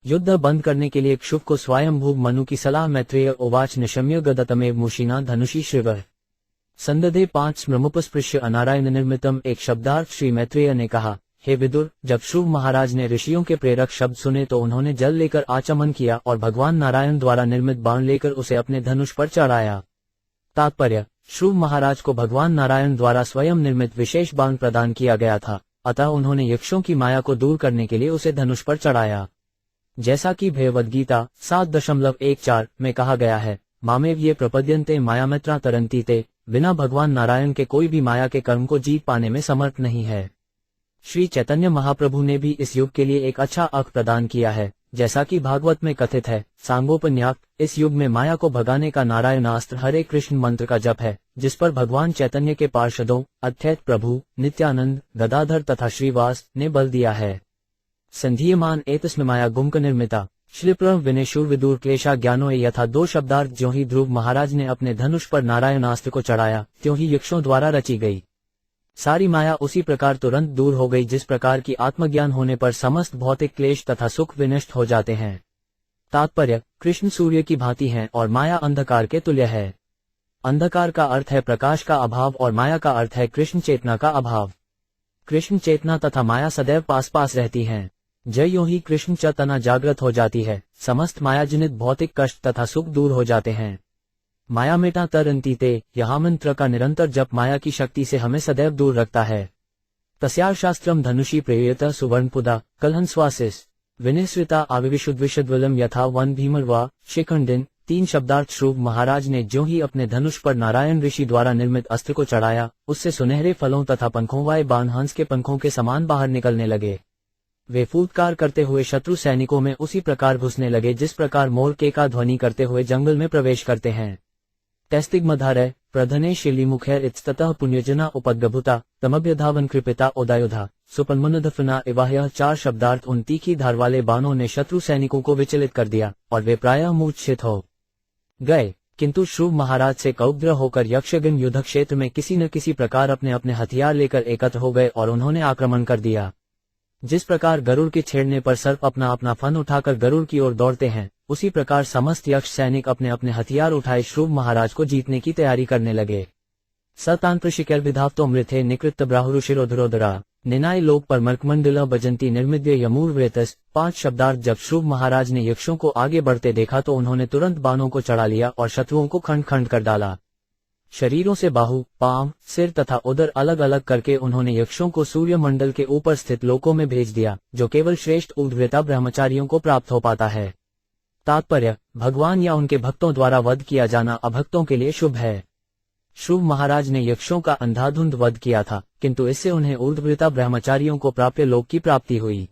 युद्ध बंद करने के लिए क्षुभ को स्वयंभू मनु की सलाह। मैत्रेय उवाच निशम्य गदतमेव मुषिना धनुषी श्रिवः संदधे 5 स्मृमुपस्पृश्य अनारायण निर्मितम। एक शब्दार्थ श्री मैत्रेय ने कहा, हे विदुर, जब शुभ महाराज ने ऋषियों के प्रेरक शब्द सुने तो उन्होंने जल लेकर आचमन किया और भगवान नारायण द्वारा निर्मित बाण लेकर उसे अपने धनुष पर चढ़ाया। तात्पर्य, शुभ महाराज को भगवान नारायण द्वारा स्वयं निर्मित विशेष बाण प्रदान किया गया था, अतः उन्होंने यक्षों की माया को दूर करने के लिए उसे धनुष पर चढ़ाया। जैसा कि भगवद गीता 7.14 में कहा गया है, मामेव ये प्रपद्यन्ते मायामित्रा तरन्ति ते, बिना भगवान नारायण के कोई भी माया के कर्म को जीत पाने में समर्थ नहीं है। श्री चैतन्य महाप्रभु ने भी इस युग के लिए एक अच्छा अर्थ प्रदान किया है। जैसा कि भागवत में कथित है, सांगोपन्यास, इस युग में माया को भगाने का नारायणास्त्र हरे कृष्ण मंत्र का जप है, जिस पर भगवान चैतन्य के पार्षदों अद्वैत प्रभु, नित्यानंद, गदाधर तथा श्रीवास ने बल दिया है। संधीयमान एतस्मै माया गुम्क निर्मिता श्रीप्रम विनेशूर विदुर क्लेशा ज्ञानो यथा। 2 शब्दार्थ ज्यों ही ध्रुव महाराज ने अपने धनुष पर नारायणास्त्र को चढ़ाया, त्यों ही यक्षों द्वारा रची गई सारी माया उसी प्रकार तुरंत दूर हो गई जिस प्रकार की आत्मज्ञान होने पर समस्त भौतिक क्लेश तथा सुख विनष्ट हो जाते हैं। तात्पर्य, कृष्ण सूर्य की भांति हैं और माया अंधकार के तुल्य है। अंधकार का अर्थ है प्रकाश का अभाव और माया का अर्थ है कृष्ण चेतना का अभाव। कृष्ण चेतना तथा माया सदैव पास पास रहती हैं। जय यों ही कृष्ण चेतना जागृत हो जाती है, समस्त मायाजनित भौतिक कष्ट तथा सुख दूर हो जाते हैं। माया मेटा तरन्ति ते, यह मंत्र का निरंतर जप माया की शक्ति से हमें सदैव दूर रखता है। तस्यार शास्त्रम धनुषी प्रेयत सुवर्णपुदा कलहंस्वासिस विनिश्रिता आविविशुद्विशद्वलम यथा वन भीमरवा शिखंडिन। 3 शब्दार्थ श्रुव महाराज ने ज्यों ही अपने धनुष पर नारायण ऋषि द्वारा निर्मित अस्त्र को चढ़ाया, उससे सुनहरे फलों तथा पंखों वाले बाण हंस के पंखों के समान बाहर निकलने लगे। वे फूटकार करते हुए शत्रु सैनिकों में उसी प्रकार घुसने लगे जिस प्रकार मोर के का ध्वनि करते हुए जंगल में प्रवेश करते हैं। तैस्तिग्मधारय प्रधने शिलीमुखैर इत्स्ततः पुण्यजना उपद्गभुता तमभ्यधावन कृपिता उदायुधा सुपन्मुनदफना इवाह्य। 4 शब्दार्थ उन तीखी धार वाले बाणों ने शत्रु सैनिकों को विचलित कर दिया और वे प्रायः मूर्छित हो गए, किंतु श्रुव महाराज से कौग्र होकर यक्षगण युद्ध क्षेत्र में किसी न किसी प्रकार अपने अपने हथियार लेकर एकत्र हो गए और उन्होंने आक्रमण कर दिया। जिस प्रकार गरुड़ के छेड़ने पर सर्प अपना अपना फन उठाकर गरुड़ की ओर दौड़ते हैं, उसी प्रकार समस्त यक्ष सैनिक अपने अपने हथियार उठाए श्रुव महाराज को जीतने की तैयारी करने लगे। सतांप्रशिकर विधावतो मृथे निकृत ब्राहुरुशिरोधरोदरा निनाय लोक पर मर्कमंडल भजंती निर्मिद्य यमूर व्रेतस। 5 शब्दार्थ जब श्रुव महाराज ने यक्षों को आगे बढ़ते देखा तो उन्होंने तुरंत बाणों को चढ़ा लिया और शत्रुओं को खंड खंड कर डाला। शरीरों से बाहु, पांव, सिर तथा उदर अलग अलग करके उन्होंने यक्षों को सूर्य मंडल के ऊपर स्थित लोकों में भेज दिया, जो केवल श्रेष्ठ उद्वृता ब्रह्मचारियों को प्राप्त हो पाता है। तात्पर्य, भगवान या उनके भक्तों द्वारा वध किया जाना अभक्तों के लिए शुभ है। शुभ महाराज ने यक्षों का अंधाधुंध वध किया था, किंतु इससे उन्हें ऊर्ध्वृता ब्रह्मचारियों को प्राप्य लोक की प्राप्ति हुई।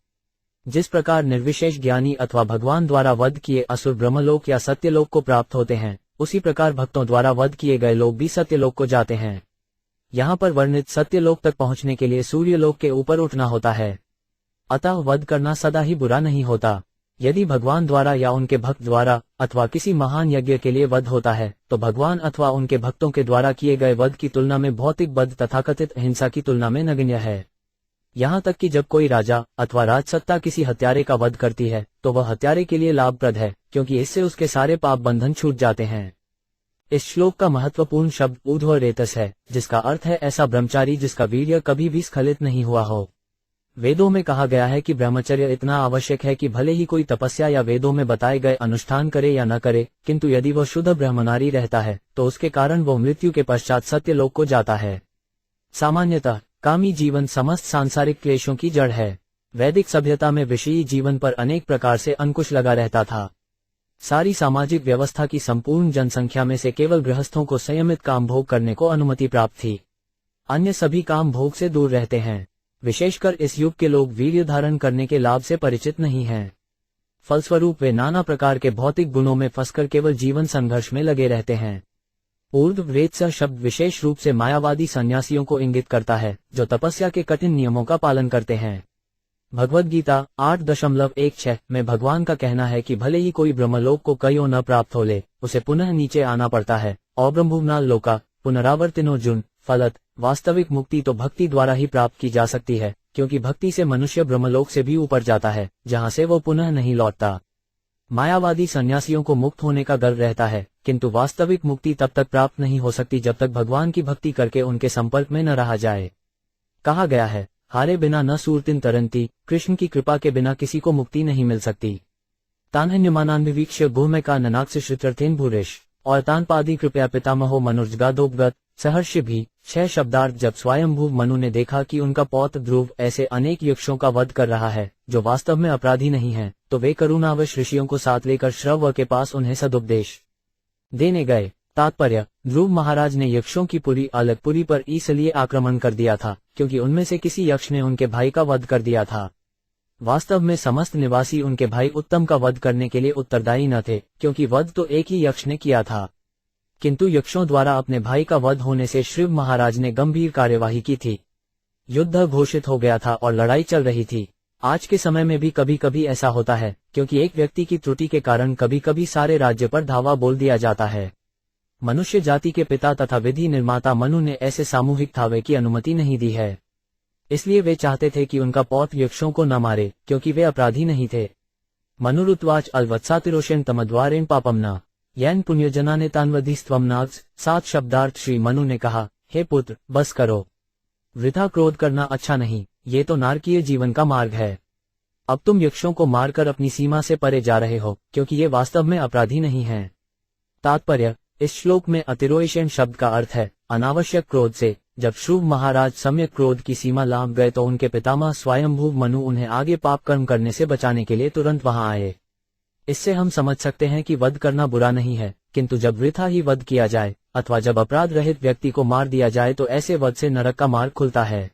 जिस प्रकार निर्विशेष ज्ञानी अथवा भगवान द्वारा वध किए असुर ब्रह्मलोक या सत्यलोक को प्राप्त होते हैं, उसी प्रकार भक्तों द्वारा वध किए गए लोग भी सत्यलोक को जाते हैं। यहाँ पर वर्णित सत्यलोक तक पहुँचने के लिए सूर्यलोक के ऊपर उठना होता है, अतः वध करना सदा ही बुरा नहीं होता। यदि भगवान द्वारा या उनके भक्त द्वारा अथवा किसी महान यज्ञ के लिए वध होता है, तो भगवान अथवा उनके भक्तों के द्वारा किए गए वध की तुलना में भौतिक वध तथाकथित हिंसा की तुलना में नगण्य है। यहाँ तक कि जब कोई राजा अथवा राजसत्ता किसी हत्यारे का वध करती है, तो वह हत्यारे के लिए लाभप्रद है, क्योंकि इससे उसके सारे पाप बंधन छूट जाते हैं। इस श्लोक का महत्वपूर्ण शब्द ऊर्ध्वरेतस है, जिसका अर्थ है ऐसा ब्रह्मचारी जिसका वीर्य कभी भी स्खलित नहीं हुआ हो। वेदों में कहा गया है कि ब्रह्मचर्य इतना आवश्यक है कि भले ही कोई तपस्या या वेदों में बताए गए अनुष्ठान करे या न करे, किंतु यदि वह शुद्ध ब्रह्मचारी रहता है तो उसके कारण वह मृत्यु के पश्चात सत्यलोक को जाता है। सामान्यतः कामी जीवन समस्त सांसारिक क्लेशों की जड़ है। वैदिक सभ्यता में विषयी जीवन पर अनेक प्रकार से अंकुश लगा रहता था। सारी सामाजिक व्यवस्था की संपूर्ण जनसंख्या में से केवल गृहस्थों को संयमित काम भोग करने को अनुमति प्राप्त थी। अन्य सभी काम भोग से दूर रहते हैं। विशेषकर इस युग के लोग वीर्य धारण करने के लाभ से परिचित नहीं हैं। फलस्वरूप वे नाना प्रकार के भौतिक गुणों में फंसकर केवल जीवन संघर्ष में लगे रहते हैं। ऊर्ध्वरेतस शब्द विशेष रूप से मायावादी सन्यासियों को इंगित करता है, जो तपस्या के कठिन नियमों का पालन करते हैं। भगवद गीता 8.16 में भगवान का कहना है कि भले ही कोई ब्रह्मलोक को कयो न प्राप्त हो ले, उसे पुनः नीचे आना पड़ता है। और ब्रह्मभुवनाल लोका पुनरावर्तिनो जुन फलत वास्तविक मुक्ति तो भक्ति द्वारा ही प्राप्त की जा सकती है, क्योंकि भक्ति से मनुष्य ब्रह्मलोक से भी ऊपर जाता है, जहाँ से वो पुनः नहीं लौटता। मायावादी सन्यासियों को मुक्त होने का गर्व रहता है, किंतु वास्तविक मुक्ति तब तक प्राप्त नहीं हो सकती जब तक भगवान की भक्ति करके उनके संपर्क में न रहा जाए। कहा गया है, हारे बिना न सूरतिन तरंती, कृष्ण की कृपा के बिना किसी को मुक्ति नहीं मिल सकती। तान्हन्यमानान्विवीक्ष्य गोहमेका ननाक्ष श्रुत्यर्थेन भूरेश और तानपादी कृपया पितामहो मनुर्जगादोपगत सहर्ष भी। 6 शब्दार्थ। जब स्वयंभू मनु ने देखा कि उनका पौत्र ध्रुव ऐसे अनेक यक्षों का वध कर रहा है जो वास्तव में अपराधी नहीं हैं, तो वे करुणावश ऋषियों को साथ लेकर श्रवण के पास उन्हें सदुपदेश देने गए। तात्पर्य, ध्रुव महाराज ने यक्षों की पुरी अलकपुरी पर इसलिए आक्रमण कर दिया था क्योंकि उनमें से किसी यक्ष ने उनके भाई का वध कर दिया था। वास्तव में समस्त निवासी उनके भाई उत्तम का वध करने के लिए उत्तरदायी न थे, क्योंकि वध तो एक ही यक्ष ने किया था, किंतु यक्षों द्वारा अपने भाई का वध होने से शिव महाराज ने गंभीर कार्यवाही की थी। युद्ध घोषित हो गया था और लड़ाई चल रही थी। आज के समय में भी कभी कभी ऐसा होता है, क्योंकि एक व्यक्ति की त्रुटि के कारण कभी कभी सारे राज्य पर धावा बोल दिया जाता है। मनुष्य जाति के पिता तथा विधि निर्माता मनु ने ऐसे सामूहिक धावे की अनुमति नहीं दी है, इसलिए वे चाहते थे कि उनका पौत्र यक्षों को न मारे, क्योंकि वे अपराधी नहीं थे। मनुरुत्वाच अलवत्सातिरोषेण तमद्वारेण पापमना यैन पुण्यजना ने तान्वधिस्त्वम नाग्स। 7 शब्दार्थ। श्री मनु ने कहा, हे पुत्र, बस करो, वृथा क्रोध करना अच्छा नहीं, ये तो नारकीय जीवन का मार्ग है। अब तुम यक्षों को मारकर अपनी सीमा से परे जा रहे हो, क्योंकि ये वास्तव में अपराधी नहीं हैं। तात्पर्य, इस श्लोक में अतिरोषेण शब्द का अर्थ है अनावश्यक क्रोध से। जब श्रुव महाराज सम्यक क्रोध की सीमा लांघ गए तो उनके पितामह स्वयंभू मनु उन्हें आगे पाप कर्म करने से बचाने के लिए तुरंत वहां आए। इससे हम समझ सकते हैं कि वध करना बुरा नहीं है, किंतु जब वृथा ही वध किया जाए अथवा जब अपराध रहित व्यक्ति को मार दिया जाए तो ऐसे वध से नरक का मार्ग खुलता है।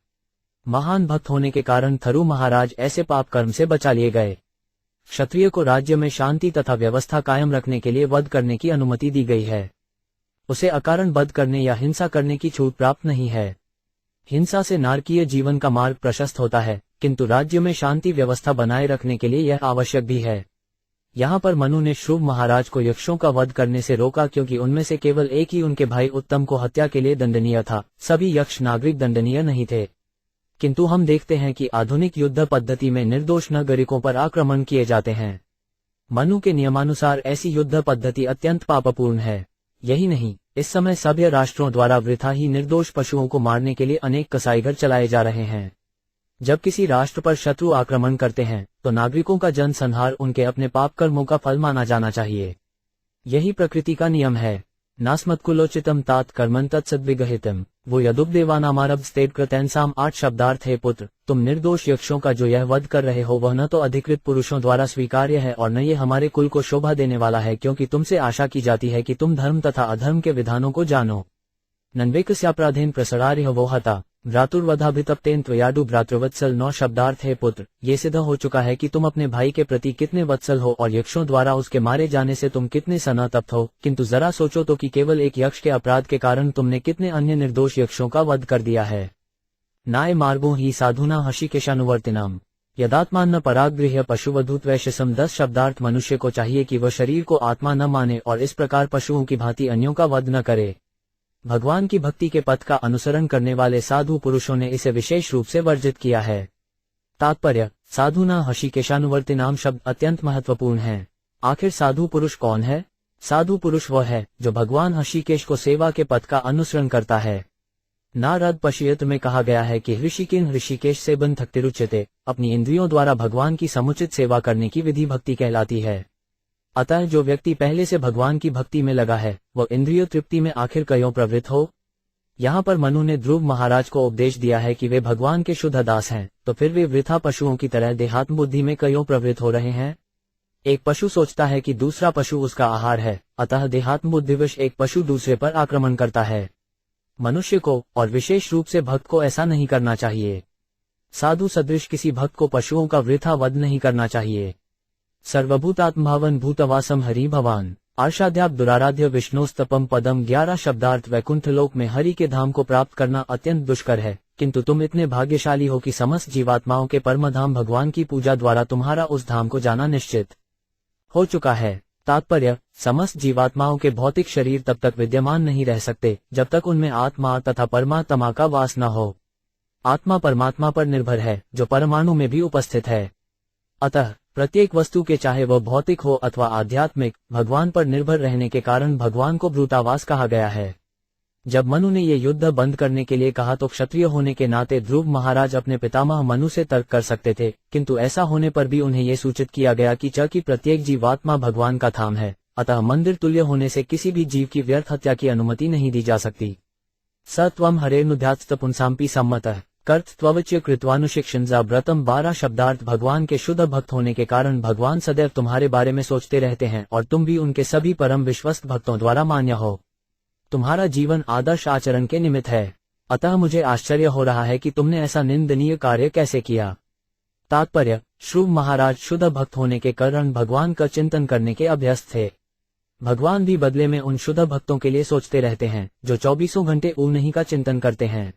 महान भक्त होने के कारण थरु महाराज ऐसे पाप कर्म से बचा लिए गए। क्षत्रिय को राज्य में शांति तथा व्यवस्था कायम रखने के लिए वध करने की अनुमति दी गई है। उसे अकारण वध करने या हिंसा करने की छूट प्राप्त नहीं है। हिंसा से नारकीय जीवन का मार्ग प्रशस्त होता है, किंतु राज्य में शांति व्यवस्था बनाए रखने के लिए यह आवश्यक भी है। यहाँ पर मनु ने श्रुव महाराज को यक्षों का वध करने से रोका, क्योंकि उनमें से केवल एक ही उनके भाई उत्तम को हत्या के लिए दंडनीय था। सभी यक्ष नागरिक दंडनीय नहीं थे। किंतु हम देखते हैं कि आधुनिक युद्ध पद्धति में निर्दोष नागरिकों पर आक्रमण किए जाते हैं। मनु के नियमानुसार ऐसी युद्ध पद्धति अत्यंत पापपूर्ण है। यही नहीं, इस समय सभ्य राष्ट्रों द्वारा वृथा ही निर्दोष पशुओं को मारने के लिए अनेक कसाईघर चलाए जा रहे हैं। जब किसी राष्ट्र पर शत्रु आक्रमण करते हैं तो नागरिकों का जनसंहार उनके अपने पाप कर्मों का फल माना जाना चाहिए। यही प्रकृति का नियम है। नास्मत्कुलोचितम तात कर्मं तत्सद्विगहितम वो यदुपदेवानामारभ स्तेट कृतैनसाम। 8 शब्दार्थ। है पुत्र, तुम निर्दोष यक्षों का जो यह वध कर रहे हो वह न तो अधिकृत पुरुषों द्वारा स्वीकार्य है और न ये हमारे कुल को शोभा देने वाला है, क्योंकि तुमसे आशा की जाती है कि तुम धर्म तथा अधर्म के विधानों को जानो। नन्वेकस्यापराधेन प्रसरार्य वो हता भ्रातुर्वधाभितप्तेन त्वयाडु भ्रातृवत्सल। 9 शब्दार्थ। है पुत्र, ये सिद्ध हो चुका है कि तुम अपने भाई के प्रति कितने वत्सल हो और यक्षों द्वारा उसके मारे जाने से तुम कितने सनातप्त हो। किंतु जरा सोचो तो कि केवल एक यक्ष के अपराध के कारण तुमने कितने अन्य निर्दोष यक्षों का वध कर दिया है। नाय मार्गो ही साधुना हशिकेशानुवर्तिनाम यदात्मान परागृह्य पशुवधूत वैश्यसम। 10 शब्दार्थ। मनुष्य को चाहिए कि वह शरीर को आत्मा न माने और इस प्रकार पशुओं की भांति अन्यों का वध न करे। भगवान की भक्ति के पथ का अनुसरण करने वाले साधु पुरुषों ने इसे विशेष रूप से वर्जित किया है। तात्पर्य, साधुना हशिकेशानुवर्तिनाम शब्द अत्यंत महत्वपूर्ण है। आखिर साधु पुरुष कौन है? साधु पुरुष वह है जो भगवान हशिकेश को सेवा के पथ का अनुसरण करता है। नारद पश्यत में कहा गया है कि ऋषिकेन ऋषिकेश से बंधक्तिरुच्यते। अपनी इंद्रियों द्वारा भगवान की समुचित सेवा करने की विधि भक्ति कहलाती है। अतः जो व्यक्ति पहले से भगवान की भक्ति में लगा है वह इंद्रिय तृप्ति में आखिर क्यों प्रवृत्त हो। यहाँ पर मनु ने ध्रुव महाराज को उपदेश दिया है कि वे भगवान के शुद्ध दास हैं, तो फिर वे वृथा पशुओं की तरह देहात्म बुद्धि में क्यों प्रवृत्त हो रहे हैं। एक पशु सोचता है कि दूसरा पशु उसका आहार है, अतः देहात्म बुद्धिवश एक पशु दूसरे पर आक्रमण करता है। मनुष्य को और विशेष रूप से भक्त को ऐसा नहीं करना चाहिए। साधु सदृश किसी भक्त को पशुओं का वृथा वध नहीं करना चाहिए। सर्वभूतात्मभावन भूतवासम हरि भवान आर्षाध्याप दुराराध्य विष्णुस्तपम पदम। 11 शब्दार्थ। वैकुंठ लोक में हरि के धाम को प्राप्त करना अत्यंत दुष्कर है, किंतु तुम इतने भाग्यशाली हो कि समस्त जीवात्माओं के परम धाम भगवान की पूजा द्वारा तुम्हारा उस धाम को जाना निश्चित हो चुका है। तात्पर्य, समस्त जीवात्माओं के भौतिक शरीर तब तक विद्यमान नहीं रह सकते जब तक उनमें आत्मा तथा परमात्मा का वास न हो। आत्मा परमात्मा पर निर्भर है जो परमाणु में भी उपस्थित है। अतः प्रत्येक वस्तु के चाहे वह भौतिक हो अथवा आध्यात्मिक, भगवान पर निर्भर रहने के कारण भगवान को भूतावास कहा गया है। जब मनु ने ये युद्ध बंद करने के लिए कहा तो क्षत्रिय होने के नाते ध्रुव महाराज अपने पितामह मनु से तर्क कर सकते थे, किंतु ऐसा होने पर भी उन्हें ये सूचित किया गया कि की प्रत्येक जीवात्मा भगवान का धाम है, अतः मंदिर तुल्य होने से किसी भी जीव की व्यर्थ हत्या की अनुमति नहीं दी जा सकती। स त्वं हरेर्नुध्यात्स्त पुंसाम्पि सम्मतः कर्तृत्ववच्य कृत्वानुशिक्षणजा व्रतम 12 शब्दार्थ। भगवान के शुद्ध भक्त होने के कारण भगवान सदैव तुम्हारे बारे में सोचते रहते हैं और तुम भी उनके सभी परम विश्वस्त भक्तों द्वारा मान्य हो। तुम्हारा जीवन आदर्श आचरण के निमित्त है, अतः मुझे आश्चर्य हो रहा है कि तुमने ऐसा निंदनीय कार्य कैसे किया। तात्पर्य, श्रुव महाराज शुद्ध भक्त होने के कारण भगवान का चिंतन करने के अभ्यस्त थे। भगवान भी बदले में उन शुद्ध भक्तों के लिए सोचते रहते हैं जो 24 घंटे उन्हीं का चिंतन करते हैं।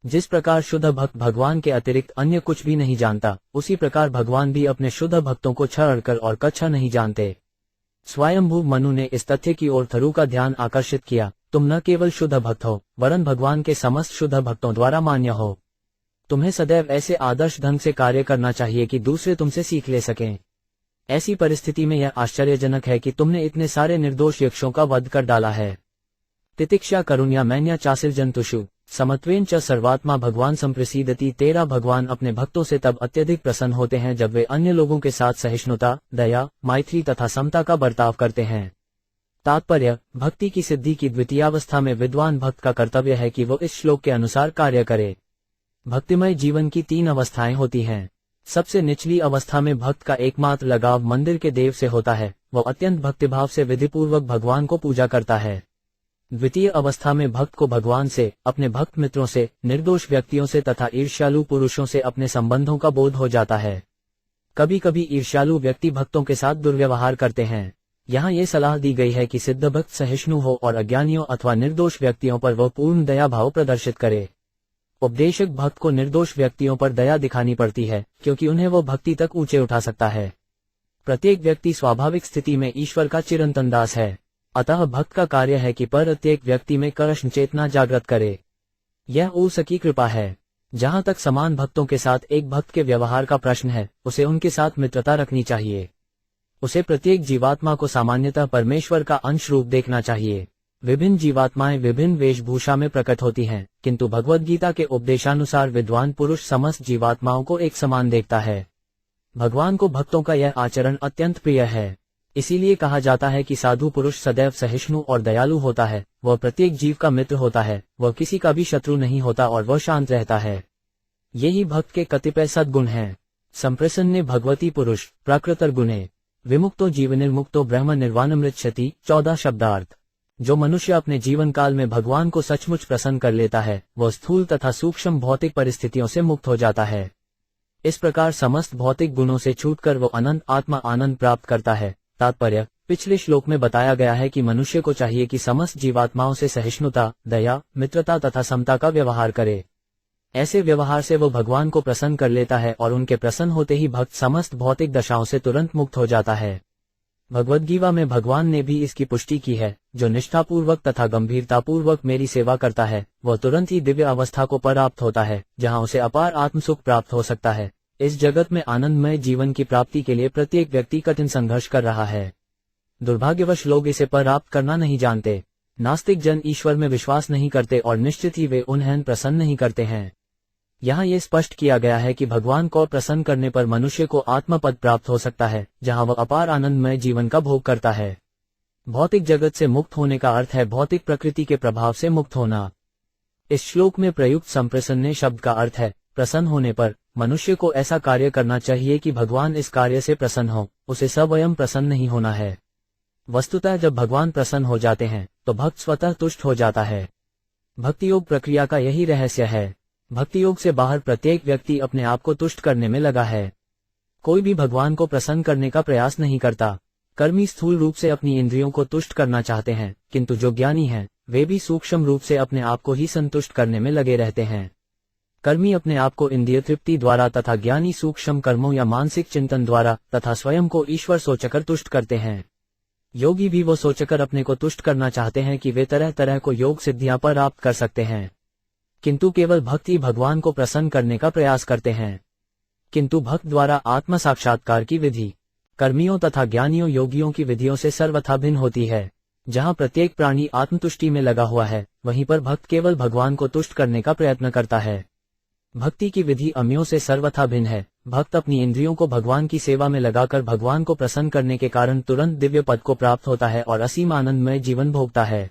जिस प्रकार शुद्ध भक्त भगवान के अतिरिक्त अन्य कुछ भी नहीं जानता, उसी प्रकार भगवान भी अपने शुद्ध भक्तों को छड़कर और कच्छा नहीं जानते। स्वयंभू मनु ने इस तथ्य की ओर थरु का ध्यान आकर्षित किया, तुम न केवल शुद्ध भक्त हो वरन भगवान के समस्त शुद्ध भक्तों द्वारा मान्य हो। तुम्हें सदैव ऐसे आदर्श ढंग से कार्य करना चाहिए कि दूसरे तुमसे सीख ले सकें। ऐसी परिस्थिति में यह आश्चर्यजनक है कि तुमने इतने सारे निर्दोष यक्षों का वध कर डाला है। तितिक्षा करुण्या मैन्या चासिर जंतुषु समत्वेन च सर्वात्मा भगवान संप्रसीदति। तेरा भगवान अपने भक्तों से तब अत्यधिक प्रसन्न होते हैं जब वे अन्य लोगों के साथ सहिष्णुता, दया, मैत्री तथा समता का बर्ताव करते हैं। तात्पर्य, भक्ति की सिद्धि की द्वितीयावस्था में विद्वान भक्त का कर्तव्य है कि वो इस श्लोक के अनुसार कार्य करे। भक्तिमय जीवन की 3 अवस्थाएं होती हैं। सबसे निचली अवस्था में भक्त का एकमात्र लगाव मंदिर के देव से होता है, वो अत्यंत भक्तिभाव से विधिपूर्वक भगवान को पूजा करता है। द्वितीय अवस्था में भक्त को भगवान से, अपने भक्त मित्रों से, निर्दोष व्यक्तियों से तथा ईर्ष्यालु पुरुषों से अपने संबंधों का बोध हो जाता है। कभी कभी ईर्ष्यालु व्यक्ति भक्तों के साथ दुर्व्यवहार करते हैं। यहाँ ये सलाह दी गई है कि सिद्ध भक्त सहिष्णु हो और अज्ञानियों अथवा निर्दोष व्यक्तियों पर वह पूर्ण दया भाव प्रदर्शित करे। उपदेशक भक्त को निर्दोष व्यक्तियों पर दया दिखानी पड़ती है क्योंकि उन्हें वो भक्ति तक ऊंचे उठा सकता है। प्रत्येक व्यक्ति स्वाभाविक स्थिति में ईश्वर का चिरंतन दास है, अतः भक्त का कार्य है कि प्रत्येक व्यक्ति में कृष्ण चेतना जागृत करे। यह उसकी कृपा है। जहाँ तक समान भक्तों के साथ एक भक्त के व्यवहार का प्रश्न है, उसे उनके साथ मित्रता रखनी चाहिए। उसे प्रत्येक जीवात्मा को सामान्यतः परमेश्वर का अंश रूप देखना चाहिए। विभिन्न जीवात्माएं विभिन्न वेशभूषा में प्रकट होती हैं, किंतु भगवद गीता के उपदेशानुसार विद्वान पुरुष समस्त जीवात्माओं को एक समान देखता है। भगवान को भक्तों का यह आचरण अत्यंत प्रिय है। इसीलिए कहा जाता है कि साधु पुरुष सदैव सहिष्णु और दयालु होता है, वह प्रत्येक जीव का मित्र होता है, वह किसी का भी शत्रु नहीं होता और वह शांत रहता है। यही भक्त के कतिपय सद्गुण हैं। संप्रसन्ने भगवती पुरुष प्राकृतर गुणे विमुक्तो जीवनिर्मुक्तो ब्रह्म निर्वाणमृच्छति। 14 शब्दार्थ। जो मनुष्य अपने जीवन काल में भगवान को सचमुच प्रसन्न कर लेता है, वह स्थूल तथा सूक्ष्म भौतिक परिस्थितियों से मुक्त हो जाता है। इस प्रकार समस्त भौतिक गुणों से छूटकर वो अनंत आत्मा आनंद प्राप्त करता है। तात्पर्य, पिछले श्लोक में बताया गया है कि मनुष्य को चाहिए कि समस्त जीवात्माओं से सहिष्णुता, दया, मित्रता तथा समता का व्यवहार करे। ऐसे व्यवहार से वो भगवान को प्रसन्न कर लेता है और उनके प्रसन्न होते ही भक्त समस्त भौतिक दशाओं से तुरंत मुक्त हो जाता है। भगवद्गीता में भगवान ने भी इसकी पुष्टि की है, जो निष्ठापूर्वक तथा गंभीरतापूर्वक मेरी सेवा करता है, वह तुरंत ही दिव्य अवस्था को प्राप्त होता है, जहाँ उसे अपार आत्मसुख प्राप्त हो सकता है। इस जगत में आनंदमय जीवन की प्राप्ति के लिए प्रत्येक व्यक्ति कठिन संघर्ष कर रहा है। दुर्भाग्यवश लोग इसे प्राप्त करना नहीं जानते। नास्तिक जन ईश्वर में विश्वास नहीं करते और निश्चित ही वे उन्हें प्रसन्न नहीं करते हैं। यहाँ ये स्पष्ट किया गया है कि भगवान को प्रसन्न करने पर मनुष्य को आत्मपद प्राप्त हो सकता है, जहाँ वह अपार आनंदमय जीवन का भोग करता है। भौतिक जगत से मुक्त होने का अर्थ है भौतिक प्रकृति के प्रभाव से मुक्त होना। इस श्लोक में प्रयुक्त संप्रसन्ने शब्द का अर्थ है प्रसन्न होने पर। मनुष्य को ऐसा कार्य करना चाहिए कि भगवान इस कार्य से प्रसन्न हो, उसे स्वयं प्रसन्न नहीं होना है। वस्तुतः जब भगवान प्रसन्न हो जाते हैं तो भक्त स्वतः तुष्ट हो जाता है। भक्ति योग प्रक्रिया का यही रहस्य है। भक्ति योग से बाहर प्रत्येक व्यक्ति अपने आप को तुष्ट करने में लगा है। कोई भी भगवान को प्रसन्न करने का प्रयास नहीं करता। कर्मी स्थूल रूप से अपनी इंद्रियों को तुष्ट करना चाहते हैं, किंतु जो ज्ञानी हैं, वे भी सूक्ष्म रूप से अपने आप को ही संतुष्ट करने में लगे रहते हैं। कर्मी अपने आप को इंद्रिय तृप्ति द्वारा तथा ज्ञानी सूक्ष्म कर्मों या मानसिक चिंतन द्वारा तथा स्वयं को ईश्वर सोचकर तुष्ट करते हैं। योगी भी वो सोचकर अपने को तुष्ट करना चाहते हैं कि वे तरह तरह को योग सिद्धियां प्राप्त कर सकते हैं, किंतु केवल भक्त ही भगवान को प्रसन्न करने का प्रयास करते हैं। किंतु भक्त द्वारा आत्म साक्षात्कार की विधि कर्मियों तथा ज्ञानियों योगियों की विधियों से सर्वथा भिन्न होती है। जहाँ प्रत्येक प्राणी आत्मतुष्टि में लगा हुआ है, वहीं पर भक्त केवल भगवान को तुष्ट करने का प्रयत्न करता है। भक्ति की विधि अन्यों से सर्वथा भिन्न है। भक्त अपनी इंद्रियों को भगवान की सेवा में लगाकर भगवान को प्रसन्न करने के कारण तुरंत दिव्य पद को प्राप्त होता है और असीम आनंदमय जीवन भोगता है।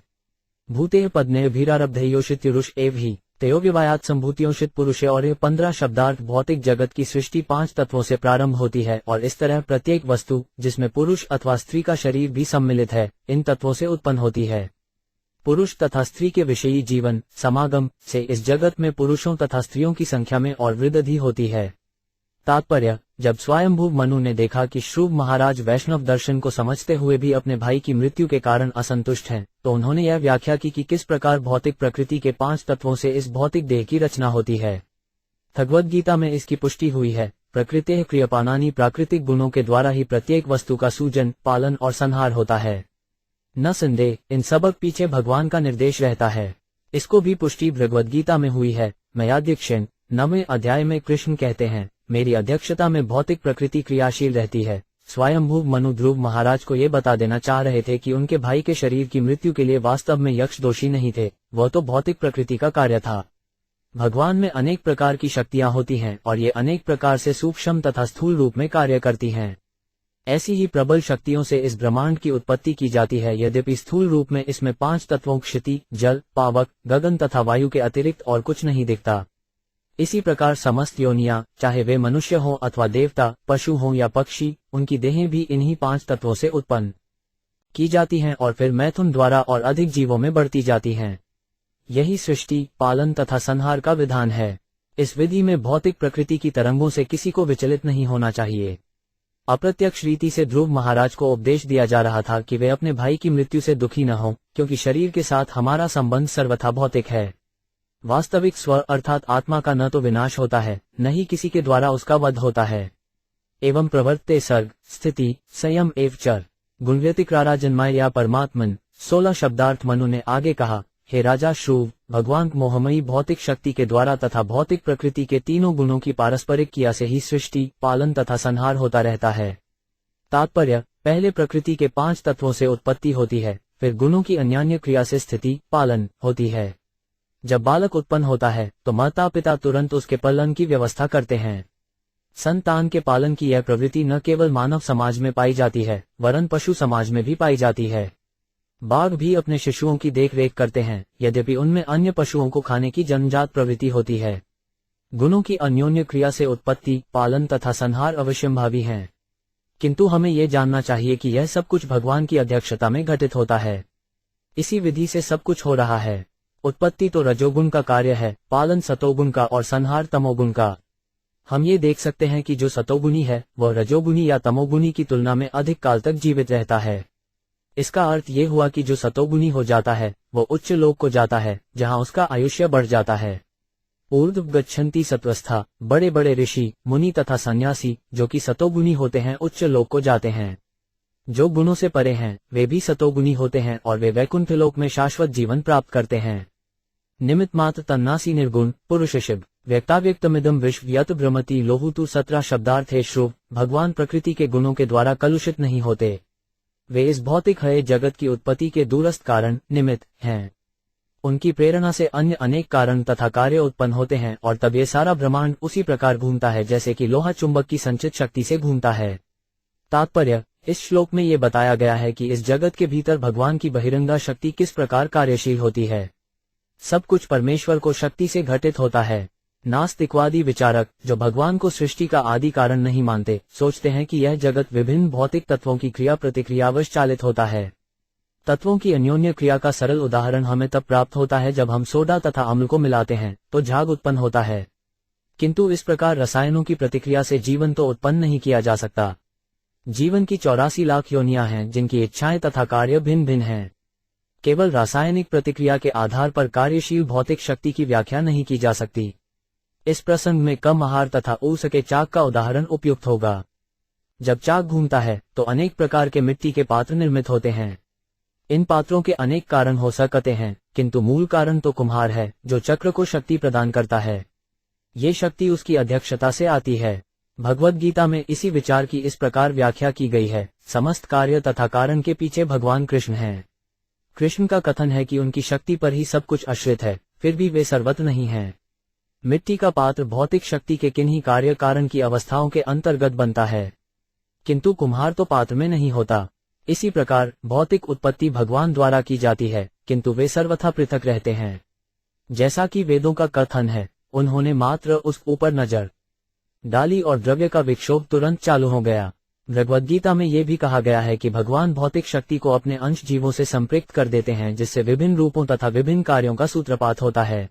भूते पद्ने भीरारब्धयोषित्युरुष एव ही तेयोव्यवायात संभूतियोषित पुरुषे। और ये 15 शब्दार्थ भौतिक जगत की सृष्टि 5 तत्वों से प्रारंभ होती है और इस तरह प्रत्येक वस्तु जिसमें पुरुष अथवा स्त्री का शरीर भी सम्मिलित है, इन तत्वों से उत्पन्न होती है। पुरुष तथा स्त्री के विषयी जीवन समागम से इस जगत में पुरुषों तथा स्त्रियों की संख्या में और वृद्धि होती है। तात्पर्य, जब स्वयंभू मनु ने देखा कि श्रुव महाराज वैष्णव दर्शन को समझते हुए भी अपने भाई की मृत्यु के कारण असंतुष्ट हैं, तो उन्होंने यह व्याख्या की कि किस प्रकार भौतिक प्रकृति के 5 तत्वों से इस भौतिक देह की रचना होती है। भगवद गीता में इसकी पुष्टि हुई है। प्रकृति क्रियपानानि प्राकृतिक गुणों के द्वारा ही प्रत्येक वस्तु का सूजन, पालन और संहार होता है। न संदेह, इन सबक पीछे भगवान का निर्देश रहता है। इसको भी पुष्टि भगवद गीता में हुई है। मयाध्यक्षेण 9वें अध्याय में कृष्ण कहते हैं, मेरी अध्यक्षता में भौतिक प्रकृति क्रियाशील रहती है। स्वयंभू मनु ध्रुव महाराज को ये बता देना चाह रहे थे कि उनके भाई के शरीर की मृत्यु के लिए वास्तव में यक्ष दोषी नहीं थे, वह तो भौतिक प्रकृति का कार्य था। भगवान में अनेक प्रकार की शक्तियां होती हैं और ये अनेक प्रकार से सूक्ष्म तथा स्थूल रूप में कार्य करती हैं। ऐसी ही प्रबल शक्तियों से इस ब्रह्मांड की उत्पत्ति की जाती है। यद्यपि स्थूल रूप में इसमें 5 तत्वों क्षिति, जल, पावक, गगन तथा वायु के अतिरिक्त और कुछ नहीं दिखता। इसी प्रकार समस्त योनियां, चाहे वे मनुष्य हों अथवा देवता, पशु हों या पक्षी, उनकी देहें भी इन्हीं 5 तत्वों से उत्पन्न की जाती हैं और फिर मैथुन द्वारा और अधिक जीवों में बढ़ती जाती हैं। यही सृष्टि, पालन तथा संहार का विधान है। इस विधि में भौतिक प्रकृति की तरंगों से किसी को विचलित नहीं होना चाहिए। अप्रत्यक्ष रीति से ध्रुव महाराज को उपदेश दिया जा रहा था कि वे अपने भाई की मृत्यु से दुखी न हों, क्योंकि शरीर के साथ हमारा संबंध सर्वथा भौतिक है। वास्तविक स्व अर्थात आत्मा का न तो विनाश होता है, न ही किसी के द्वारा उसका वध होता है। एवं प्रवर्ते सर्ग, स्थिति, संयम एवं चर गुणव्यतिक्रारा जन्माय या परमात्मन। 16 शब्दार्थ मनु ने आगे कहा, हे राजा श्रुव, भगवान मोहमयी भौतिक शक्ति के द्वारा तथा भौतिक प्रकृति के तीनों गुणों की पारस्परिक क्रिया से ही सृष्टि, पालन तथा संहार होता रहता है। तात्पर्य, पहले प्रकृति के 5 तत्वों से उत्पत्ति होती है, फिर गुणों की अन्यान्य क्रिया से स्थिति, पालन होती है। जब बालक उत्पन्न होता है तो माता पिता तुरंत उसके पालन की व्यवस्था करते हैं। संतान के पालन की यह प्रवृत्ति न केवल मानव समाज में पाई जाती है, वरन पशु समाज में भी पाई जाती है। बाघ भी अपने शिशुओं की देखरेख करते हैं, यद्यपि उनमें अन्य पशुओं को खाने की जन्मजात प्रवृत्ति होती है। गुणों की अन्योन्य क्रिया से उत्पत्ति, पालन तथा संहार अवश्यंभावी हैं, किंतु हमें यह जानना चाहिए कि यह सब कुछ भगवान की अध्यक्षता में घटित होता है। इसी विधि से सब कुछ हो रहा है। उत्पत्ति तो रजोगुण का कार्य है, पालन सतोगुण का और संहार तमोगुण का। हम ये देख सकते हैं कि जो सतोगुणी है वह रजोगुणी या तमोगुणी की तुलना में अधिक काल तक जीवित रहता है। इसका अर्थ ये हुआ कि जो सतोगुणी हो जाता है वो उच्च लोक को जाता है, जहां उसका आयुष्य बढ़ जाता है। ऊर्ध्व गच्छन्ति सत्वस्था, बड़े बड़े ऋषि, मुनि तथा सन्यासी जो कि सतोगुणी होते हैं उच्च लोक को जाते हैं। जो गुणों से परे हैं वे भी सतोगुणी होते हैं और वे वैकुंठ लोक में शाश्वत जीवन प्राप्त करते हैं। निमित मात्र तन्नासी निर्गुण पुरुष शिव व्यक्ताव्यक्तमिदम विश्व यत भ्रमति लोहुतु। 17 शब्दार्थ है श्रुव, भगवान प्रकृति के गुणों के द्वारा कलुषित नहीं होते। वे इस भौतिक हय जगत की उत्पत्ति के दूरस्थ कारण निमित्त हैं। उनकी प्रेरणा से अन्य अनेक कारण तथा कार्य उत्पन्न होते हैं और तब ये सारा ब्रह्मांड उसी प्रकार घूमता है जैसे कि लोहा चुंबक की संचित शक्ति से घूमता है। तात्पर्य, इस श्लोक में ये बताया गया है कि इस जगत के भीतर भगवान की बहिरंगा शक्ति किस प्रकार कार्यशील होती है। सब कुछ परमेश्वर को शक्ति से घटित होता है। नास्तिकवादी विचारक जो भगवान को सृष्टि का आदि कारण नहीं मानते, सोचते हैं कि यह जगत विभिन्न भौतिक तत्वों की क्रिया प्रतिक्रियावश चालित होता है। तत्वों की अन्योन्य क्रिया का सरल उदाहरण हमें तब प्राप्त होता है जब हम सोडा तथा अम्ल को मिलाते हैं तो झाग उत्पन्न होता है, किंतु इस प्रकार रसायनों की प्रतिक्रिया से जीवन तो उत्पन्न नहीं किया जा सकता। जीवन की 84 लाख योनियां हैं जिनकी इच्छाएं तथा कार्य भिन्न भिन्न हैं। केवल रासायनिक प्रतिक्रिया के आधार पर कार्यशील भौतिक शक्ति की व्याख्या नहीं की जा सकती। इस प्रसंग में कम आहार तथा ऊर्जा के चाक का उदाहरण उपयुक्त होगा। जब चाक घूमता है तो अनेक प्रकार के मिट्टी के पात्र निर्मित होते हैं। इन पात्रों के अनेक कारण हो सकते हैं, किंतु मूल कारण तो कुम्हार है जो चक्र को शक्ति प्रदान करता है। ये शक्ति उसकी अध्यक्षता से आती है। भगवद गीता में इसी विचार की इस प्रकार व्याख्या की गई है, समस्त कार्य तथा कारण के पीछे भगवान कृष्ण हैं। कृष्ण का कथन है कि उनकी शक्ति पर ही सब कुछ आश्रित है, फिर भी वे सर्वत्र नहीं हैं। मिट्टी का पात्र भौतिक शक्ति के किन्हीं कार्य कारण की अवस्थाओं के अंतर्गत बनता है, किंतु कुम्हार तो पात्र में नहीं होता। इसी प्रकार भौतिक उत्पत्ति भगवान द्वारा की जाती है, किंतु वे सर्वथा पृथक रहते हैं। जैसा कि वेदों का कथन है, उन्होंने मात्र उस ऊपर नजर डाली और द्रव्य का विक्षोभ तुरंत चालू हो गया। भगवद गीता में ये भी कहा गया है कि भगवान भौतिक शक्ति को अपने अंश जीवों से संपृक्त कर देते हैं, जिससे विभिन्न रूपों तथा विभिन्न कार्यों का सूत्रपात होता है।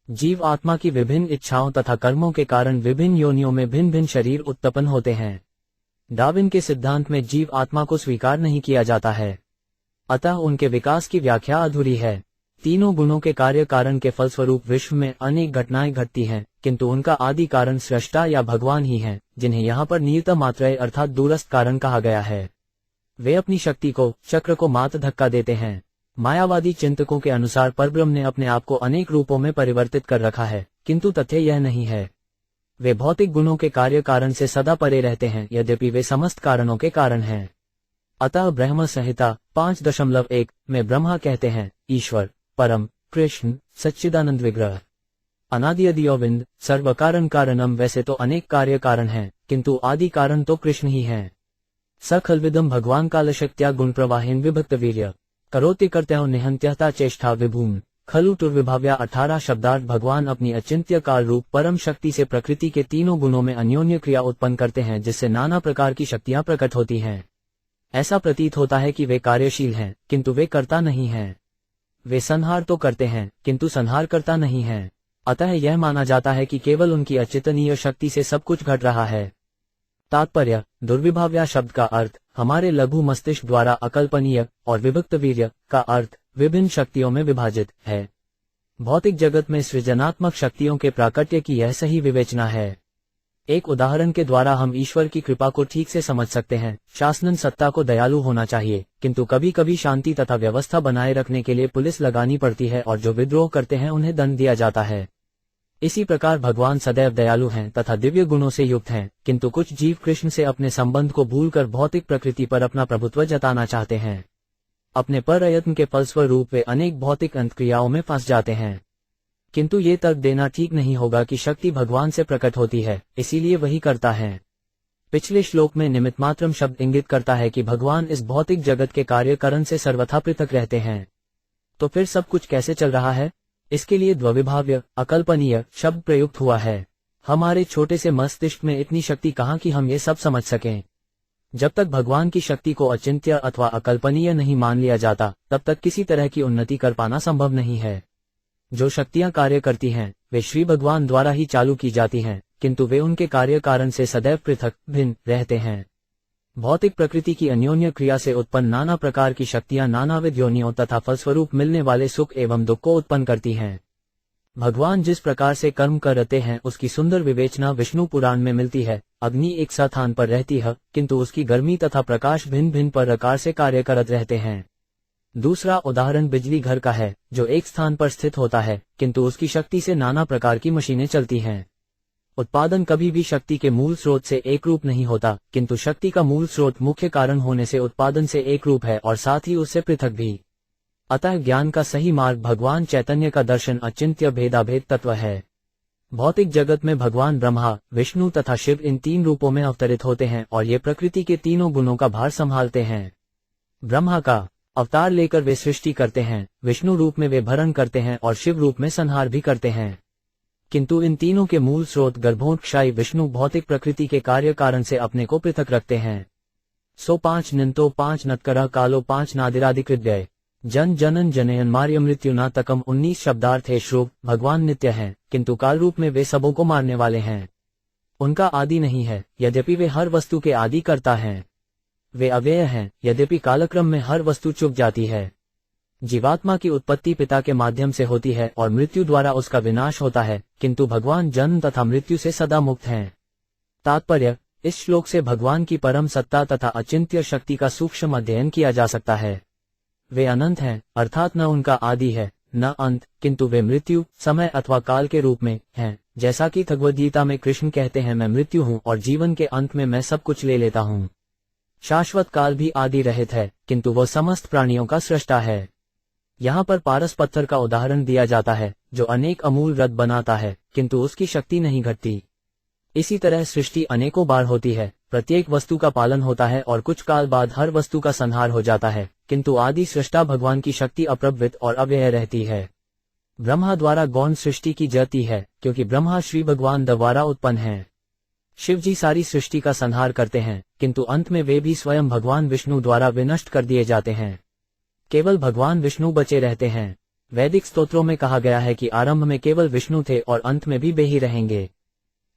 जीव आत्मा की विभिन्न इच्छाओं तथा कर्मों के कारण विभिन्न योनियों में भिन्न भिन्न शरीर उत्पन्न होते हैं। डार्विन के सिद्धांत में जीव आत्मा को स्वीकार नहीं किया जाता है, अतः उनके विकास की व्याख्या अधूरी है। तीनों गुणों के कार्य कारण के फलस्वरूप विश्व में अनेक घटनाएं घटती हैं, किंतु उनका आदि कारण सृष्टा या भगवान ही हैं, जिन्हें यहाँ पर नियत मात्रय अर्थात दूरस्थ कारण कहा गया है। वे अपनी शक्ति को, चक्र को मात्र धक्का देते हैं। मायावादी चिंतकों के अनुसार परब्रह्म ने अपने आप को अनेक रूपों में परिवर्तित कर रखा है, किंतु तथ्य यह नहीं है। वे भौतिक गुणों के कार्य कारण से सदा परे रहते हैं, यद्यपि वे समस्त कारणों के कारण हैं। अतः ब्रह्म संहिता 5.1 में ब्रह्मा कहते हैं, ईश्वर, परम, कृष्ण, सच्चिदानंद विग्रह, अनादि अदियोविंद, सर्व कारण कारणम। वैसे तो अनेक कार्य कारण हैं, किंतु आदि कारण तो कृष्ण ही हैं। सखलविदम भगवान कालशक्त्या गुण प्रवाहेन विभक्त वीर्य करोति कर्त्यो निहंत्यता चेष्टा विभूम खलु टुर्विभाव्या। 18 शब्दार्थ भगवान अपनी अचिंत्य काल रूप परम शक्ति से प्रकृति के तीनों गुणों में अन्योन्य क्रिया उत्पन्न करते हैं, जिससे नाना प्रकार की शक्तियां प्रकट होती हैं। ऐसा प्रतीत होता है कि वे कार्यशील हैं, किंतु वे कर्ता नहीं हैं। वे संहार तो करते हैं, किंतु संहार करता नहीं हैं। अतः यह माना जाता है कि केवल उनकी अचिंतनीय शक्ति से सब कुछ घट रहा है। तात्पर्य: दुर्विभाव्या शब्द का अर्थ हमारे लघु मस्तिष्क द्वारा अकल्पनीय और विभक्त वीर्य का अर्थ विभिन्न शक्तियों में विभाजित है। भौतिक जगत में सृजनात्मक शक्तियों के प्राकट्य की यह सही विवेचना है। एक उदाहरण के द्वारा हम ईश्वर की कृपा को ठीक से समझ सकते हैं। शासन सत्ता को दयालु होना चाहिए, किंतु कभी कभी शांति तथा व्यवस्था बनाए रखने के लिए पुलिस लगानी पड़ती है और जो विद्रोह करते हैं उन्हें दंड दिया जाता है। इसी प्रकार भगवान सदैव दयालु हैं तथा दिव्य गुणों से युक्त हैं, किंतु कुछ जीव कृष्ण से अपने संबंध को भूलकर भौतिक प्रकृति पर अपना प्रभुत्व जताना चाहते हैं। अपने प्रयत्न के फलस्वरूप वे अनेक भौतिक अंतक्रियाओं में फंस जाते हैं। किंतु ये तर्क देना ठीक नहीं होगा कि शक्ति भगवान से प्रकट होती है, इसीलिए वही करता है। पिछले श्लोक में निमित्त मात्रम शब्द इंगित करता है कि भगवान इस भौतिक जगत के कार्यकरण से सर्वथा पृथक रहते हैं। तो फिर सब कुछ कैसे चल रहा है? इसके लिए द्वविभाव्य, अकल्पनीय शब्द प्रयुक्त हुआ है। हमारे छोटे से मस्तिष्क में इतनी शक्ति कहाँ कि हम ये सब समझ सकें। जब तक भगवान की शक्ति को अचिंत्य अथवा अकल्पनीय नहीं मान लिया जाता, तब तक किसी तरह की उन्नति कर पाना संभव नहीं है। जो शक्तियां कार्य करती हैं, वे श्री भगवान द्वारा ही चालू की जाती हैं, किंतु वे उनके कार्य कारण से सदैव पृथक भिन्न रहते हैं। भौतिक प्रकृति की अन्योन्य क्रिया से उत्पन्न नाना प्रकार की शक्तियां नानाविध योनियों तथा फलस्वरूप मिलने वाले सुख एवं दुख को उत्पन्न करती हैं। भगवान जिस प्रकार से कर्म करते हैं उसकी सुंदर विवेचना विष्णु पुराण में मिलती है। अग्नि एक स्थान पर रहती है, किंतु उसकी गर्मी तथा प्रकाश भिन्न भिन्न प्रकार से कार्य करते रहते हैं। दूसरा उदाहरण बिजली घर का है, जो एक स्थान पर स्थित होता है, किंतु उसकी शक्ति से नाना प्रकार की मशीनें चलती हैं। उत्पादन कभी भी शक्ति के मूल स्रोत से एक रूप नहीं होता, किंतु शक्ति का मूल स्रोत मुख्य कारण होने से उत्पादन से एक रूप है और साथ ही उससे पृथक भी। अतः ज्ञान का सही मार्ग भगवान चैतन्य का दर्शन अचिंत्य भेदाभेद तत्व है। भौतिक जगत में भगवान ब्रह्मा, विष्णु तथा शिव इन तीन रूपों में अवतरित होते हैं और ये प्रकृति के तीनों गुणों का भार संभालते हैं। ब्रह्मा का अवतार लेकर वे सृष्टि करते हैं, विष्णु रूप में वे भरण करते हैं और शिव रूप में संहार भी करते हैं। किंतु इन तीनों के मूल स्रोत गर्भोत्क्षायी विष्णु भौतिक प्रकृति के कार्य कारण से अपने को पृथक रखते हैं। सो 5 निंतो 5 नत्करः कालो 5 नादिरादिकृद्यय जन जनन जनयन मार्य मृत्यु न तकम। 19 शब्दार्थ है। श्रुभ भगवान नित्य हैं, किंतु काल रूप में वे सबों को मारने वाले हैं। उनका आदि नहीं है, यद्यपि वे हर वस्तु के आदि करता हैं। वे अव्यय हैं, यद्यपि कालक्रम में हर वस्तु चुक जाती है। जीवात्मा की उत्पत्ति पिता के माध्यम से होती है और मृत्यु द्वारा उसका विनाश होता है, किंतु भगवान जन्म तथा मृत्यु से सदा मुक्त हैं। तात्पर्य: इस श्लोक से भगवान की परम सत्ता तथा अचिंत्य शक्ति का सूक्ष्म अध्ययन किया जा सकता है। वे अनंत हैं, अर्थात न उनका आदि है न अंत, किंतु वे मृत्यु, समय अथवा काल के रूप में हैं। जैसा कि भगवद्गीता में कृष्ण कहते हैं, मैं मृत्यु हूँ और जीवन के अंत में मैं सब कुछ ले लेता हूँ। शाश्वत काल भी आदि रहित है, किंतु वह समस्त प्राणियों का सृष्टा है। यहाँ पर पारस पत्थर का उदाहरण दिया जाता है, जो अनेक अमूल रत्न बनाता है, किंतु उसकी शक्ति नहीं घटती। इसी तरह सृष्टि अनेकों बार होती है, प्रत्येक वस्तु का पालन होता है और कुछ काल बाद हर वस्तु का संहार हो जाता है, किंतु आदि सृष्टा भगवान की शक्ति अप्रभवित और अव्यय रहती है। ब्रह्मा द्वारा गौण सृष्टि की जाती है, क्योंकि ब्रह्मा श्री भगवान द्वारा उत्पन्न है। शिव जी सारी सृष्टि का संहार करते हैं, किंतु अंत में वे भी स्वयं भगवान विष्णु द्वारा विनष्ट कर दिए जाते हैं। केवल भगवान विष्णु बचे रहते हैं। वैदिक स्तोत्रों में कहा गया है कि आरंभ में केवल विष्णु थे और अंत में भी वे ही रहेंगे।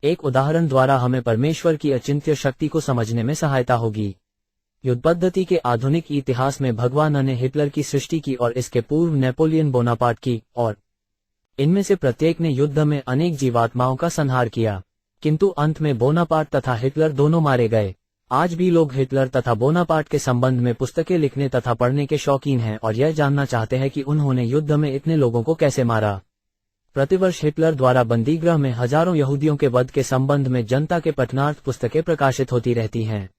एक उदाहरण द्वारा हमें परमेश्वर की अचिंत्य शक्ति को समझने में सहायता होगी। युद्ध पद्धति के आधुनिक इतिहास में भगवान ने हिटलर की सृष्टि की और इसके पूर्व नेपोलियन बोनापार्ट की, और इनमें से प्रत्येक ने युद्ध में अनेक जीवात्माओं का संहार किया, किंतु अंत में बोनापार्ट तथा हिटलर दोनों मारे गए। आज भी लोग हिटलर तथा बोनापार्ट के संबंध में पुस्तकें लिखने तथा पढ़ने के शौकीन हैं और यह जानना चाहते हैं कि उन्होंने युद्ध में इतने लोगों को कैसे मारा। प्रतिवर्ष हिटलर द्वारा बंदीगृह में हजारों यहूदियों के वध के संबंध में जनता के पठनार्थ पुस्तकें प्रकाशित होती रहती हैं,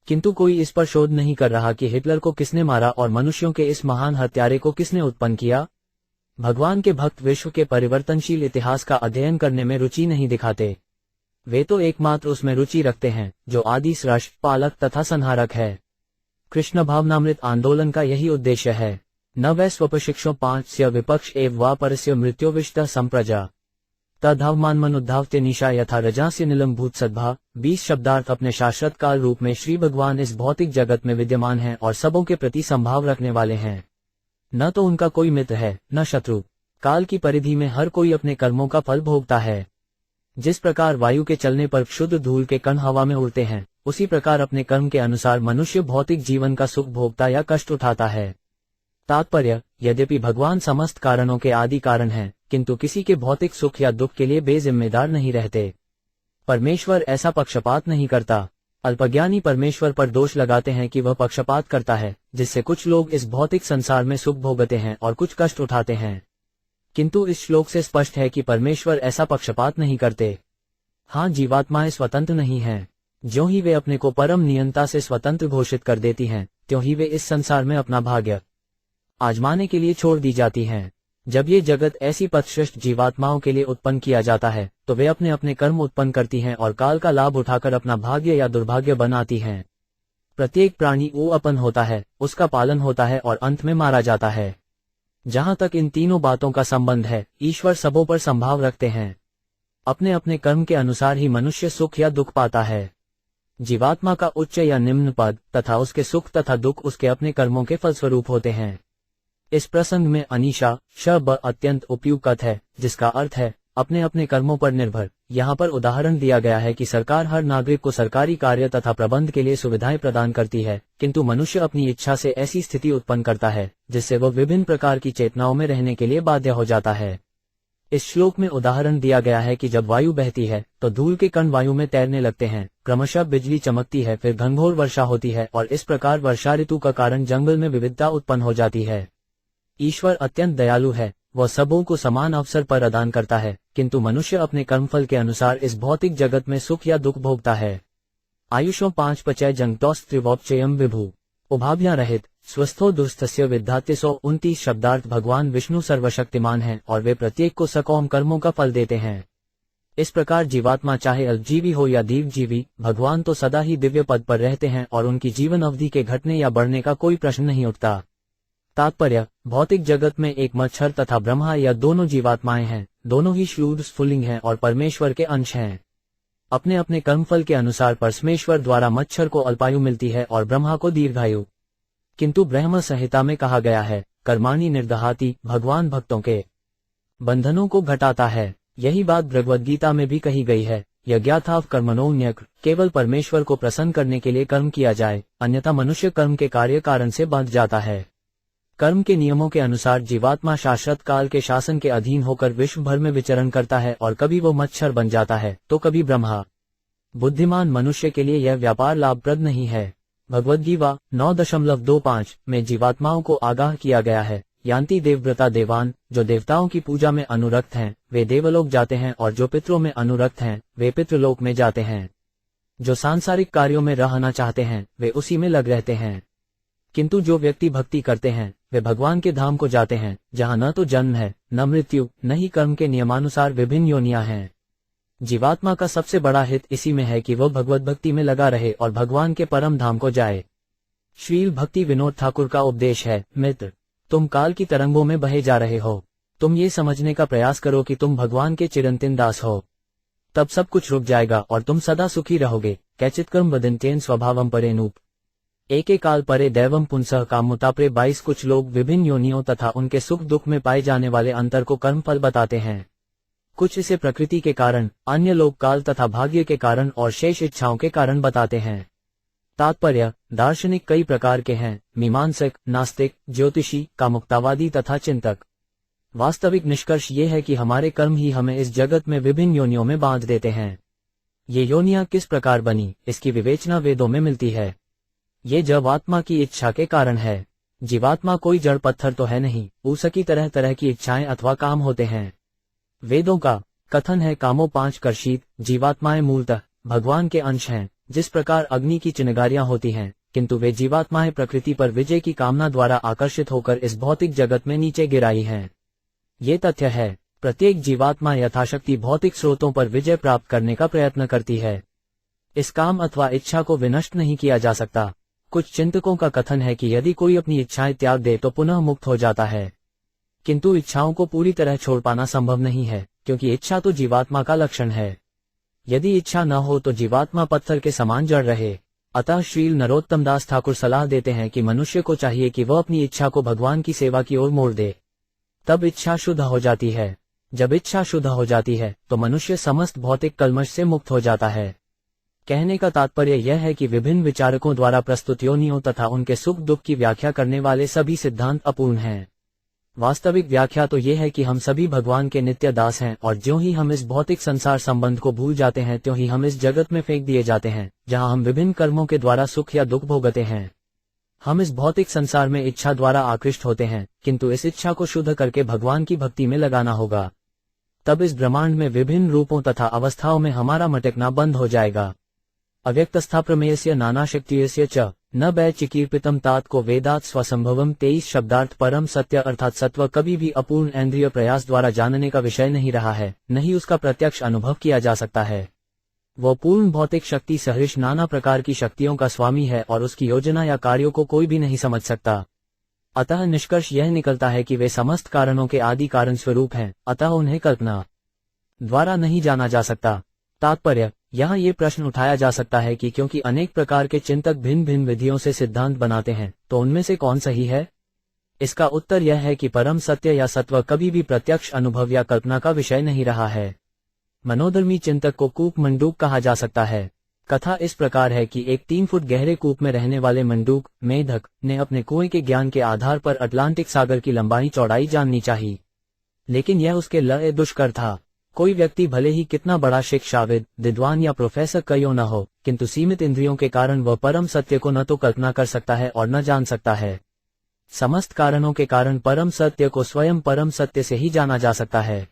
किंतु कोई इस पर शोध नहीं कर रहा कि हिटलर को किसने मारा और मनुष्यों के इस महान हत्यारे को किसने उत्पन्न किया। भगवान के भक्त विश्व के परिवर्तनशील इतिहास का अध्ययन करने में रुचि नहीं दिखाते। वे तो एकमात्र उसमें रुचि रखते हैं जो आदि सृष्ट, पालक तथा संहारक है। कृष्ण भावनामृत आंदोलन का यही उद्देश्य है। न वै स्वपशिक्षो 5 विपक्ष एव वा परस्य मृत्योविष्ट संप्रजा तद्धावमानमनुद्धावते निशा यथा रजास्य नीलम भूत सद्भा। 20 शब्दार्थ अपने शाश्वत काल रूप में श्री भगवान इस भौतिक जगत में विद्यमान हैं और सबों के प्रति संभाव रखने वाले हैं। न तो उनका कोई मित्र है न शत्रु। काल की परिधि में हर कोई अपने कर्मों का फल भोगता है। जिस प्रकार वायु के चलने पर शुद्ध धूल के कण हवा में उड़ते हैं, उसी प्रकार अपने कर्म के अनुसार मनुष्य भौतिक जीवन का सुख भोगता या कष्ट उठाता है। तात्पर्य, यद्यपि भगवान समस्त कारणों के आदि कारण हैं, किंतु किसी के भौतिक सुख या दुख के लिए बेजिम्मेदार नहीं रहते। परमेश्वर ऐसा पक्षपात नहीं करता। अल्पज्ञानी परमेश्वर पर दोष लगाते हैं कि वह पक्षपात करता है, जिससे कुछ लोग इस भौतिक संसार में सुख भोगते हैं और कुछ कष्ट उठाते हैं। किंतु इस श्लोक से स्पष्ट है कि परमेश्वर ऐसा पक्षपात नहीं करते। हाँ, जीवात्माएं स्वतंत्र नहीं हैं। ज्यों ही वे अपने को परम नियंता से स्वतंत्र घोषित कर देती हैं, त्यों ही वे इस संसार में अपना भाग्य आजमाने के लिए छोड़ दी जाती हैं। जब ये जगत ऐसी पथश्रेष्ठ जीवात्माओं के लिए उत्पन्न किया जाता है, तो वे अपने अपने कर्म उत्पन्न करती हैं और काल का लाभ उठाकर अपना भाग्य या दुर्भाग्य बनाती हैं। प्रत्येक प्राणी अपन होता है, उसका पालन होता है और अंत में मारा जाता है। जहां तक इन तीनों बातों का संबंध है, ईश्वर सबों पर संभाव रखते हैं। अपने अपने कर्म के अनुसार ही मनुष्य सुख या दुख पाता है। जीवात्मा का उच्च या निम्न पद तथा उसके सुख तथा दुख उसके अपने कर्मों के फलस्वरूप होते हैं। इस प्रसंग में अनीशा शब्द अत्यंत उपयुक्त है, जिसका अर्थ है अपने अपने कर्मों पर निर्भर। यहाँ पर उदाहरण दिया गया है कि सरकार हर नागरिक को सरकारी कार्य तथा प्रबंध के लिए सुविधाएं प्रदान करती है, किंतु मनुष्य अपनी इच्छा से ऐसी स्थिति उत्पन्न करता है जिससे वह विभिन्न प्रकार की चेतनाओं में रहने के लिए बाध्य हो जाता है। इस श्लोक में उदाहरण दिया गया है कि जब वायु बहती है तो धूल के कण वायु में तैरने लगते हैं, क्रमशः बिजली चमकती है, फिर घनघोर वर्षा होती है और इस प्रकार वर्षा ऋतु का कारण जंगल में विविधता उत्पन्न हो जाती है। ईश्वर अत्यंत दयालु है, वह सबों को समान अवसर प्रदान करता है, किंतु मनुष्य अपने कर्मफल के अनुसार इस भौतिक जगत में सुख या दुख भोगता है। आयुषो 5 पचय जंगतौस त्रिवोपचयम विभु उभाभ्या रहित स्वस्थो दुस्तस्य विद्यात्य 129 शब्दार्थ भगवान विष्णु सर्वशक्तिमान हैं और वे प्रत्येक को सकौम कर्मों का फल देते हैं। इस प्रकार जीवात्मा चाहे अल्पजीवी हो या दीर्घजीवी, भगवान तो सदा ही दिव्य पद पर रहते हैं और उनकी जीवन अवधि के घटने या बढ़ने का कोई प्रश्न नहीं उठता। तात्पर्य, भौतिक जगत में एक मच्छर तथा ब्रह्मा या दोनों जीवात्माएं हैं, दोनों ही शूद्र स्फुल्लिंग हैं और परमेश्वर के अंश हैं। अपने अपने कर्मफल के अनुसार परमेश्वर द्वारा मच्छर को अल्पायु मिलती है और ब्रह्मा को दीर्घायु। किंतु ब्रह्म संहिता में कहा गया है, कर्माणि निर्दहाति, भगवान भक्तों के बंधनों को घटाता है। यही बात भगवद्गीता में भी कही गई है, यज्ञाथाव कर्मणोऽन्यक्, केवल परमेश्वर को प्रसन्न करने के लिए कर्म किया जाए, अन्यथा मनुष्य कर्म के कार्य कारण से बंध जाता है। कर्म के नियमों के अनुसार जीवात्मा शाश्वत काल के शासन के अधीन होकर विश्व भर में विचरण करता है और कभी वो मच्छर बन जाता है तो कभी ब्रह्मा। बुद्धिमान मनुष्य के लिए यह व्यापार लाभप्रद नहीं है। भगवद्गीता 9.25 में जीवात्माओं को आगाह किया गया है, यान्ति देवव्रता देवान, जो देवताओं की पूजा में अनुरक्त हैं वे देवलोक जाते हैं, और जो पितरों में अनुरक्त हैं वे पितृलोक में जाते हैं। जो सांसारिक कार्यों में रहना चाहते हैं वे उसी में लग रहते हैं, किंतु जो व्यक्ति भक्ति करते हैं वे भगवान के धाम को जाते हैं, जहाँ न तो जन्म है, न मृत्यु, न ही कर्म के नियमानुसार विभिन्न योनियां हैं। जीवात्मा का सबसे बड़ा हित इसी में है कि वह भगवत भक्ति में लगा रहे और भगवान के परम धाम को जाए। श्रील भक्ति विनोद ठाकुर का उपदेश है, मित्र, तुम काल की तरंगों में बहे जा रहे हो। तुम ये समझने का प्रयास करो कि तुम भगवान के चिरंतन दास हो, तब सब कुछ रुक जाएगा और तुम सदा सुखी रहोगे। कैचित्कर्म वदन्त्येन स्वभावम परेनूप एके काल परे दैवम पुंसः कामुताप्रे 22। कुछ लोग विभिन्न योनियों तथा उनके सुख दुख में पाए जाने वाले अंतर को कर्मफल बताते हैं। कुछ इसे प्रकृति के कारण, अन्य लोग काल तथा भाग्य के कारण और शेष इच्छाओं के कारण बताते हैं। तात्पर्य, दार्शनिक कई प्रकार के हैं, मीमांसक, नास्तिक, ज्योतिषी, कामुकतावादी तथा चिंतक। वास्तविक निष्कर्ष ये है कि हमारे कर्म ही हमें इस जगत में विभिन्न योनियों में बांध देते हैं। ये योनियां किस प्रकार बनी, इसकी विवेचना वेदों में मिलती है। ये जीवात्मा की इच्छा के कारण है। जीवात्मा कोई जड़ पत्थर तो है नहीं, उसकी तरह तरह की इच्छाएं अथवा काम होते हैं। वेदों का कथन है, कामो 5 कर्षित, जीवात्माएं मूलतः भगवान के अंश हैं। जिस प्रकार अग्नि की चिंगारियां होती हैं, किंतु वे जीवात्माएं प्रकृति पर विजय की कामना द्वारा आकर्षित होकर इस भौतिक जगत में नीचे गिराई हैं। ये तथ्य है, प्रत्येक जीवात्मा यथाशक्ति भौतिक स्रोतों पर विजय प्राप्त करने का प्रयत्न करती है। इस काम अथवा इच्छा को विनष्ट नहीं किया जा सकता। कुछ चिंतकों का कथन है कि यदि कोई अपनी इच्छाएं त्याग दे तो पुनः मुक्त हो जाता है, किंतु इच्छाओं को पूरी तरह छोड़ पाना संभव नहीं है, क्योंकि इच्छा तो जीवात्मा का लक्षण है। यदि इच्छा न हो तो जीवात्मा पत्थर के समान जड़ रहे। अतः श्रील नरोत्तम दास ठाकुर सलाह देते हैं कि मनुष्य को चाहिए कि वह अपनी इच्छा को भगवान की सेवा की ओर मोड़ दे, तब इच्छा शुद्ध हो जाती है। जब इच्छा शुद्ध हो जाती है तो मनुष्य समस्त भौतिक कल्मश से मुक्त हो जाता है। कहने का तात्पर्य यह है कि विभिन्न विचारकों द्वारा प्रस्तुत योनियों तथा उनके सुख दुख की व्याख्या करने वाले सभी सिद्धांत अपूर्ण हैं। वास्तविक व्याख्या तो ये है कि हम सभी भगवान के नित्य दास हैं, और ज्यों ही हम इस भौतिक संसार संबंध को भूल जाते हैं त्यों ही हम इस जगत में फेंक दिए जाते हैं, जहां हम विभिन्न कर्मों के द्वारा सुख या दुख भोगते हैं। हम इस भौतिक संसार में इच्छा द्वारा आकृष्ट होते हैं, किंतु इस इच्छा को शुद्ध करके भगवान की भक्ति में लगाना होगा। तब इस ब्रह्मांड में विभिन्न रूपों तथा अवस्थाओं में हमारा मटकना बंद हो जाएगा। अव्यक्तस्था प्रमेयस्य नानाशक्तियस्य च न बै चिकीर्पितम तात को वेदात स्वसंभवम 23 शब्दार्थ परम सत्य अर्थात सत्व कभी भी अपूर्ण इंद्रिय प्रयास द्वारा जानने का विषय नहीं रहा है, न ही उसका प्रत्यक्ष अनुभव किया जा सकता है। वह पूर्ण भौतिक शक्ति सहित नाना प्रकार की शक्तियों का स्वामी है और उसकी योजना या कार्यों को कोई भी नहीं समझ सकता। अतः निष्कर्ष यह निकलता है कि वे समस्त कारणों के आदि कारण स्वरूप हैं, अतः उन्हें कल्पना द्वारा नहीं जाना जा सकता। तात्पर्य, यहाँ ये प्रश्न उठाया जा सकता है कि क्योंकि अनेक प्रकार के चिंतक भिन्न भिन्न विधियों से सिद्धांत बनाते हैं, तो उनमें से कौन सही है? इसका उत्तर यह है कि परम सत्य या सत्व कभी भी प्रत्यक्ष अनुभव या कल्पना का विषय नहीं रहा है। मनोधर्मी चिंतक को कूप मंडूक कहा जा सकता है। कथा इस प्रकार है कि एक 3 फुट गहरे कूप में रहने वाले मंडूक मेढक ने अपने कुएं के ज्ञान के आधार पर अटलांटिक सागर की लंबाई चौड़ाई जाननी चाहिए, लेकिन यह उसके लिए दुष्कर था। कोई व्यक्ति भले ही कितना बड़ा शिक्षाविद, विद्वान या प्रोफेसर क्यों न हो, किंतु सीमित इंद्रियों के कारण वह परम सत्य को न तो कल्पना कर सकता है और न जान सकता है। समस्त कारणों के कारण परम सत्य को स्वयं परम सत्य से ही जाना जा सकता है।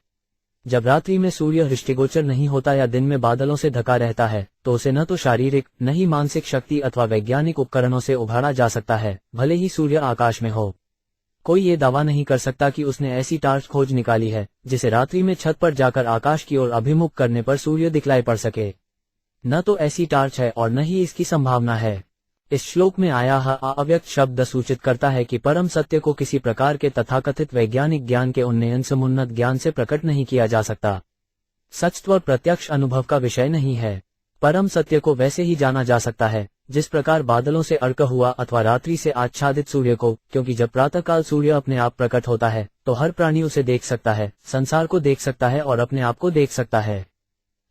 जब रात्रि में सूर्य दृष्टिगोचर नहीं होता या दिन में बादलों से ढका रहता है, तो उसे न तो शारीरिक न ही मानसिक शक्ति अथवा वैज्ञानिक उपकरणों से उभारा जा सकता है, भले ही सूर्य आकाश में हो। कोई ये दावा नहीं कर सकता कि उसने ऐसी टार्च खोज निकाली है जिसे रात्रि में छत पर जाकर आकाश की ओर अभिमुख करने पर सूर्य दिखलाई पड़ सके। न तो ऐसी टार्च है और न ही इसकी संभावना है। इस श्लोक में आया अव्यक्त शब्द सूचित करता है कि परम सत्य को किसी प्रकार के तथाकथित वैज्ञानिक ज्ञान के उन्नयन समुन्नत ज्ञान से प्रकट नहीं किया जा सकता। सच और प्रत्यक्ष अनुभव का विषय नहीं है। परम सत्य को वैसे ही जाना जा सकता है जिस प्रकार बादलों से अर्क हुआ अथवा रात्रि से आच्छादित सूर्य को, क्योंकि जब प्रातःकाल सूर्य अपने आप प्रकट होता है तो हर प्राणी उसे देख सकता है, संसार को देख सकता है और अपने आप को देख सकता है।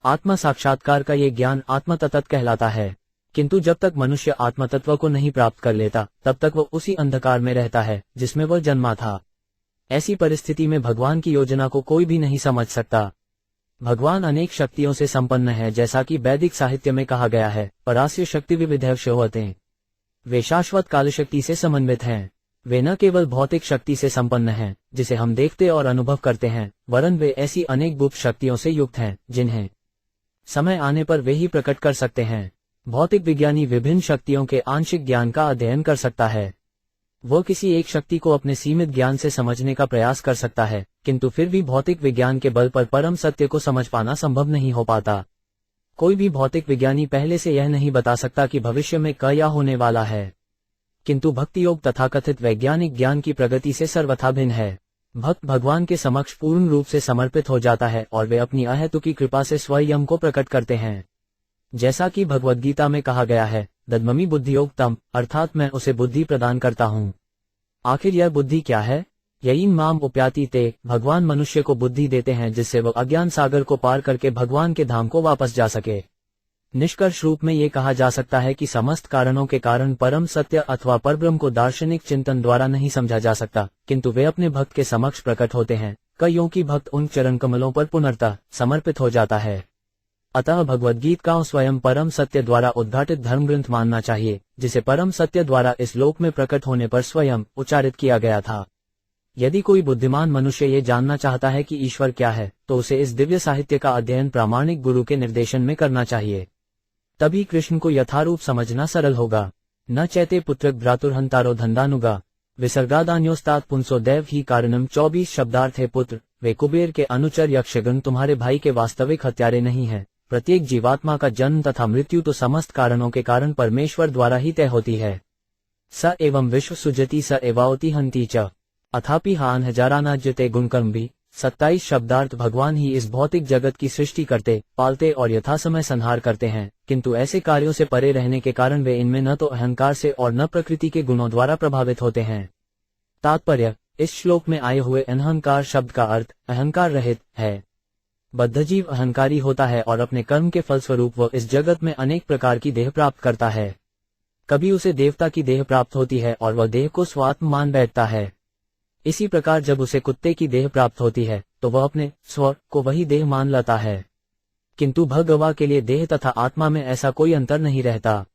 आत्मा साक्षात्कार का ये ज्ञान आत्मतत्व कहलाता है, किंतु जब तक मनुष्य आत्मतत्व को नहीं प्राप्त कर लेता तब तक वह उसी अंधकार में रहता है जिसमें वह जन्मा था। ऐसी परिस्थिति में भगवान की योजना को कोई भी नहीं समझ सकता। भगवान अनेक शक्तियों से संपन्न है, जैसा कि वैदिक साहित्य में कहा गया है, परास्य शक्ति विविधैव शोभते। वे शाश्वत काल शक्ति से समन्वित हैं। वे न केवल भौतिक शक्ति से संपन्न हैं, जिसे हम देखते और अनुभव करते हैं, वरन वे ऐसी अनेक गुप्त शक्तियों से युक्त हैं, जिन्हें समय आने पर वे ही प्रकट कर सकते हैं। भौतिक विज्ञानी विभिन्न शक्तियों के आंशिक ज्ञान का अध्ययन कर सकता है। वह किसी एक शक्ति को अपने सीमित ज्ञान से समझने का प्रयास कर सकता है, किंतु फिर भी भौतिक विज्ञान के बल पर परम सत्य को समझ पाना संभव नहीं हो पाता। कोई भी भौतिक विज्ञानी पहले से यह नहीं बता सकता कि भविष्य में क्या होने वाला है, किंतु भक्ति योग तथाकथित वैज्ञानिक ज्ञान की प्रगति से सर्वथा भिन्न है। भक्त भगवान के समक्ष पूर्ण रूप से समर्पित हो जाता है और वे अपनी अहेतुकी कृपा से स्वयं को प्रकट करते हैं। जैसा कि भगवद गीता में कहा गया है, दद्ममि बुद्धियोग तम, अर्थात मैं उसे बुद्धि प्रदान करता हूँ। आखिर यह बुद्धि क्या है? यईन माम उपयाति ते, भगवान मनुष्य को बुद्धि देते हैं जिससे वह अज्ञान सागर को पार करके भगवान के धाम को वापस जा सके। निष्कर्ष रूप में ये कहा जा सकता है कि समस्त कारणों के कारण परम सत्य अथवा परब्रह्म को दार्शनिक चिंतन द्वारा नहीं समझा जा सकता, किंतु वे अपने भक्त के समक्ष प्रकट होते हैं, कईयों की भक्त उन चरण कमलों पर पुनर्तः समर्पित हो जाता है। अतः भगवद्गीता को स्वयं परम सत्य द्वारा उद्घाटित धर्म ग्रंथ मानना चाहिए, जिसे परम सत्य द्वारा इस लोक में प्रकट होने पर स्वयं उच्चारित किया गया था। यदि कोई बुद्धिमान मनुष्य ये जानना चाहता है कि ईश्वर क्या है, तो उसे इस दिव्य साहित्य का अध्ययन प्रामाणिक गुरु के निर्देशन में करना चाहिए। तभी कृष्ण को यथारूप समझना सरल होगा। न चैते पुत्रक भ्रातुर्हंतारो धंदानुगा, विसर्गादान्योस्तात् पुंसो दैव ही कारणम। 24 शब्दार्थ है पुत्र, वे कुबेर के अनुचर यक्षगण तुम्हारे भाई के वास्तविक हत्यारे नहीं हैं। प्रत्येक जीवात्मा का जन्म तथा मृत्यु तो समस्त कारणों के कारण परमेश्वर द्वारा ही तय होती है। स एवं विश्व सुजति स एवावति हंती च, अथापि हान हजारानाज्यते गुणकर्म भी। 27 शब्दार्थ भगवान ही इस भौतिक जगत की सृष्टि करते, पालते और यथासमय संहार करते हैं, किंतु ऐसे कार्यों से परे रहने के कारण वे इनमें न तो अहंकार से और न प्रकृति के गुणों द्वारा प्रभावित होते हैं। तात्पर्य: इस श्लोक में आए हुए अहंकार शब्द का अर्थ अहंकार रहित है। बद्धजीव अहंकारी होता है और अपने कर्म के फलस्वरूप वह इस जगत में अनेक प्रकार की देह प्राप्त करता है। कभी उसे देवता की देह प्राप्त होती है और वह देह को स्वात्म मान बैठता है। इसी प्रकार जब उसे कुत्ते की देह प्राप्त होती है तो वह अपने स्व को वही देह मान लेता है, किंतु भगवा के लिए देह तथा आत्मा में ऐसा कोई अंतर नहीं रहता।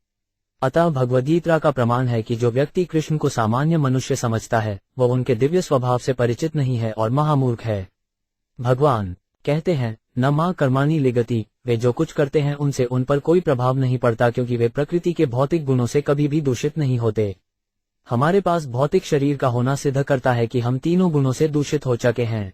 अतः भगवद्गीता का प्रमाण है कि जो व्यक्ति कृष्ण को सामान्य मनुष्य समझता है वह उनके दिव्य स्वभाव से परिचित नहीं है और महामूर्ख है। भगवान कहते हैं, न मां कर्माणि लिगति, वे जो कुछ करते हैं उनसे उन पर कोई प्रभाव नहीं पड़ता, क्योंकि वे प्रकृति के भौतिक गुणों से कभी भी दूषित नहीं होते। हमारे पास भौतिक शरीर का होना सिद्ध करता है कि हम तीनों गुणों से दूषित हो चुके हैं।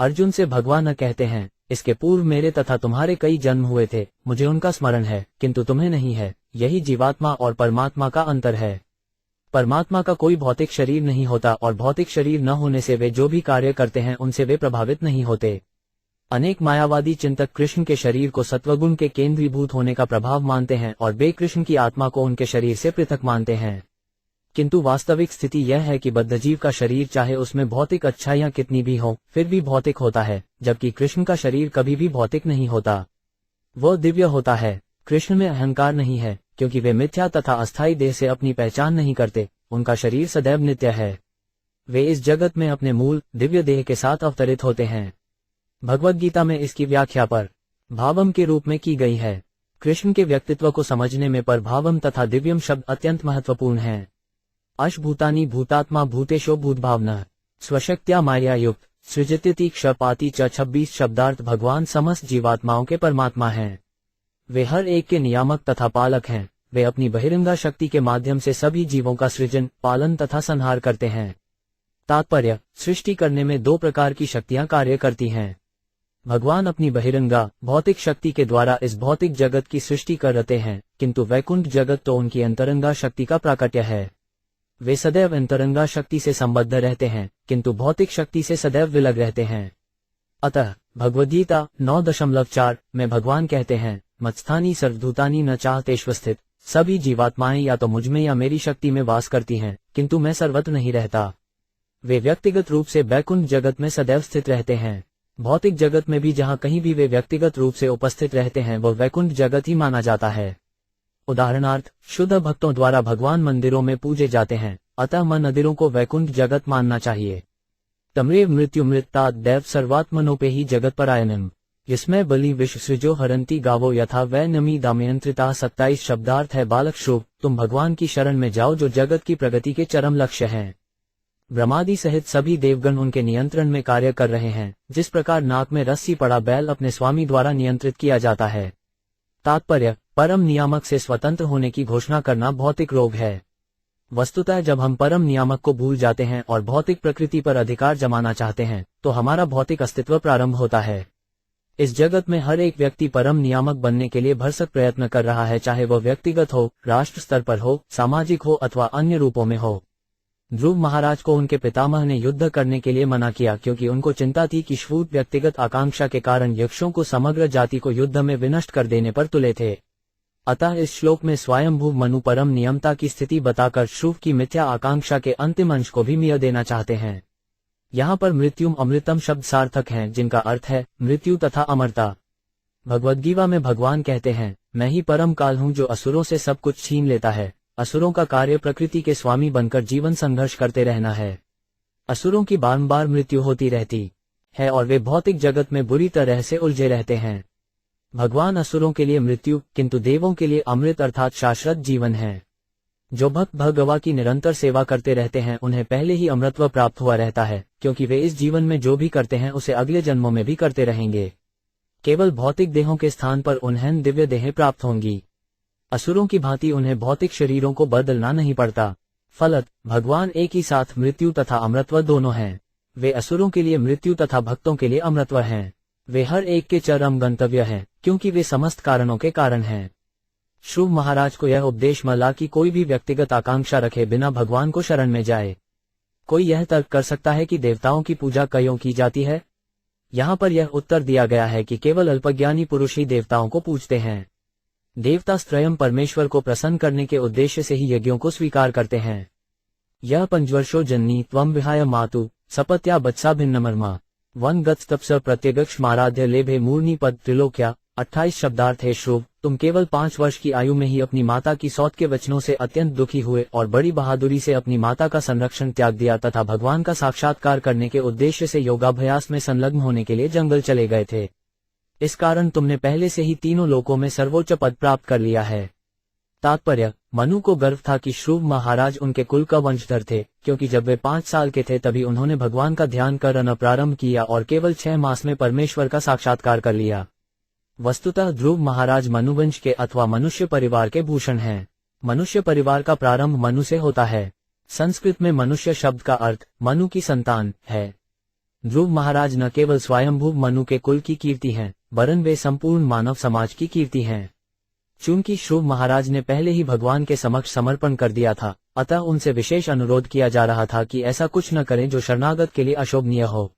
अर्जुन से भगवान कहते हैं, इसके पूर्व मेरे तथा तुम्हारे कई जन्म हुए थे, मुझे उनका स्मरण है, किंतु तुम्हें नहीं है। यही जीवात्मा और परमात्मा का अंतर है। परमात्मा का कोई भौतिक शरीर नहीं होता और भौतिक शरीर न होने से वे जो भी कार्य करते हैं उनसे वे प्रभावित नहीं होते। अनेक मायावादी चिंतक कृष्ण के शरीर को सत्वगुण के केंद्रीभूत होने का प्रभाव मानते हैं और वे कृष्ण की आत्मा को उनके शरीर से पृथक मानते हैं, किंतु वास्तविक स्थिति यह है कि बद्धजीव का शरीर चाहे उसमें भौतिक अच्छाइयां कितनी भी हो फिर भी भौतिक होता है, जबकि कृष्ण का शरीर कभी भी भौतिक नहीं होता, वह दिव्य होता है। कृष्ण में अहंकार नहीं है, क्योंकि वे मिथ्या तथा अस्थायी देह से अपनी पहचान नहीं करते। उनका शरीर सदैव नित्य है। वे इस जगत में अपने मूल दिव्य देह के साथ अवतरित होते हैं। भगवद गीता में इसकी व्याख्या पर भावम के रूप में की गई है। कृष्ण के व्यक्तित्व को समझने में पर भावम तथा दिव्यम शब्द अत्यंत महत्वपूर्ण हैं। अशभूतानि भूतात्मा भूतेशो भूतभावनः स्वशक्त्या माया युक्त सृजत्यति क्षपाति च। 26 शब्दार्थ भगवान समस्त जीवात्माओं के परमात्मा हैं। वे हर एक के नियामक तथा पालक हैं। वे अपनी बहिरंगा शक्ति के माध्यम से सभी जीवों का सृजन, पालन तथा संहार करते हैं। तात्पर्य: सृष्टि करने में दो प्रकार की शक्तियां कार्य करती हैं। भगवान अपनी बहिरंगा भौतिक शक्ति के द्वारा इस भौतिक जगत की सृष्टि कर रहे हैं, किंतु वैकुंठ जगत तो उनकी अंतरंगा शक्ति का प्राकट्य है। वे सदैव अंतरंगा शक्ति से संबद्ध रहते हैं, किंतु भौतिक शक्ति से सदैव विलग रहते हैं। अतः भगवद्गीता 9.4 में भगवान कहते हैं, मत्स्थानी सर्वभूतानि न चाहतेष्वस्थित। सभी जीवात्माएं या तो मुझमें या मेरी शक्ति में वास करती हैं, किंतु मैं सर्वत्र नहीं रहता। वे व्यक्तिगत रूप से वैकुंठ जगत में सदैव स्थित रहते हैं। भौतिक जगत में भी जहां कहीं भी वे व्यक्तिगत रूप से उपस्थित रहते हैं वह वैकुंठ जगत ही माना जाता है। उदाहरणार्थ, शुद्ध भक्तों द्वारा भगवान मंदिरों में पूजे जाते हैं, अतः मंदिरों को वैकुंठ जगत मानना चाहिए। तमरेव मृत्यु मृत्तात् दैव सर्वात्मनोपे ही जगत परायणम। इसमें बलि विश्व सृजो हरंती गावो यथा वै नमी दामयंत्रिता 27 शब्दार्थ है बालक श्रुव, तुम भगवान की शरण में जाओ जो जगत की प्रगति के चरम लक्ष्य हैं। ब्रह्मादि सहित सभी देवगण उनके नियंत्रण में कार्य कर रहे हैं, जिस प्रकार नाक में रस्सी पड़ा बैल अपने स्वामी द्वारा नियंत्रित किया जाता है। तात्पर्य, परम नियामक से स्वतंत्र होने की घोषणा करना भौतिक रोग है। वस्तुतः जब हम परम नियामक को भूल जाते हैं और भौतिक प्रकृति पर अधिकार जमाना चाहते हैं, तो हमारा भौतिक अस्तित्व प्रारंभ होता है। इस जगत में हर एक व्यक्ति परम नियामक बनने के लिए भरसक प्रयत्न कर रहा है, चाहे वह व्यक्तिगत हो, राष्ट्र स्तर पर हो, सामाजिक हो अथवा अन्य रूपों में हो। ध्रुव महाराज को उनके पितामह ने युद्ध करने के लिए मना किया, क्योंकि उनको चिंता थी कि श्रुव व्यक्तिगत आकांक्षा के कारण यक्षों को समग्र जाति को युद्ध में विनष्ट कर देने पर तुले थे। अतः इस श्लोक में स्वयंभू मनु परम नियमता की स्थिति बताकर श्रुव की मिथ्या आकांक्षा के अंतिम अंश को भी मिय देना चाहते हैं। यहाँ पर मृत्युम अमृतम शब्द सार्थक हैं, जिनका अर्थ है मृत्यु तथा अमरता। भगवद्गीता में भगवान कहते हैं, मैं ही परम काल हूँ जो असुरों से सब कुछ छीन लेता है। असुरों का कार्य प्रकृति के स्वामी बनकर जीवन संघर्ष करते रहना है। असुरों की बार मृत्यु होती रहती है और वे भौतिक जगत में बुरी तरह से उलझे रहते हैं। भगवान असुरों के लिए मृत्यु, किंतु देवों के लिए अमृत अर्थात शाश्वत जीवन है। जो भक्त भगवा की निरंतर सेवा करते रहते हैं उन्हें पहले ही अमृतत्व प्राप्त हुआ रहता है, क्योंकि वे इस जीवन में जो भी करते हैं उसे अगले जन्मों में भी करते रहेंगे। केवल भौतिक देहों के स्थान पर उन्हें दिव्य देहें प्राप्त होंगी। असुरों की भांति उन्हें भौतिक शरीरों को बदलना नहीं पड़ता। फलत भगवान एक ही साथ मृत्यु तथा अमृतत्व दोनों हैं। वे असुरों के लिए मृत्यु तथा भक्तों के लिए अमृतत्व हैं। वे हर एक के चरम गंतव्य हैं, क्योंकि वे समस्त कारणों के कारण हैं। श्रुव महाराज को यह उपदेश मिला कि कोई भी व्यक्तिगत आकांक्षा रखे बिना भगवान को शरण में जाए। कोई यह तर्क कर सकता है कि देवताओं की पूजा क्यों की जाती है? यहाँ पर यह उत्तर दिया गया है कि केवल अल्पज्ञानी पुरुष ही देवताओं को पूजते हैं। देवता स्वयं परमेश्वर को प्रसन्न करने के उद्देश्य से ही यज्ञों को स्वीकार करते हैं। यह पंचवर्षो जननी त्वं विहाय मातु सपत्या बत्सा भिन्नमर्मा वन गत्स तपस प्रत्यगक्ष माराध्य लेभे मूर्नि पद त्रिलोक्या 28 शब्दार्थ है। श्रुव, तुम केवल 5 वर्ष की आयु में ही अपनी माता की सौत के वचनों से अत्यंत दुखी हुए और बड़ी बहादुरी से अपनी माता का संरक्षण त्याग दिया तथा भगवान का साक्षात्कार करने के उद्देश्य से योगाभ्यास में संलग्न होने के लिए जंगल चले गए थे। इस कारण तुमने पहले से ही तीनों लोकों में सर्वोच्च पद प्राप्त कर लिया है। तात्पर्य, मनु को गर्व था कि श्रुव महाराज उनके कुल का वंशधर थे, क्योंकि जब वे 5 साल के थे तभी उन्होंने भगवान का ध्यान करना प्रारंभ किया और केवल 6 मास में परमेश्वर का साक्षात्कार कर लिया। वस्तुतः ध्रुव महाराज मनुवंश के अथवा मनुष्य परिवार के भूषण हैं। मनुष्य परिवार का प्रारंभ मनु से होता है। संस्कृत में मनुष्य शब्द का अर्थ मनु की संतान है। ध्रुव महाराज न केवल स्वयंभू मनु के कुल की कीर्ति हैं, वरन वे संपूर्ण मानव समाज की कीर्ति हैं। चूंकि श्रुव महाराज ने पहले ही भगवान के समक्ष समर्पण कर दिया था, अतः उनसे विशेष अनुरोध किया जा रहा था कि ऐसा कुछ न करें जो शरणागत के लिए अशोभनीय हो।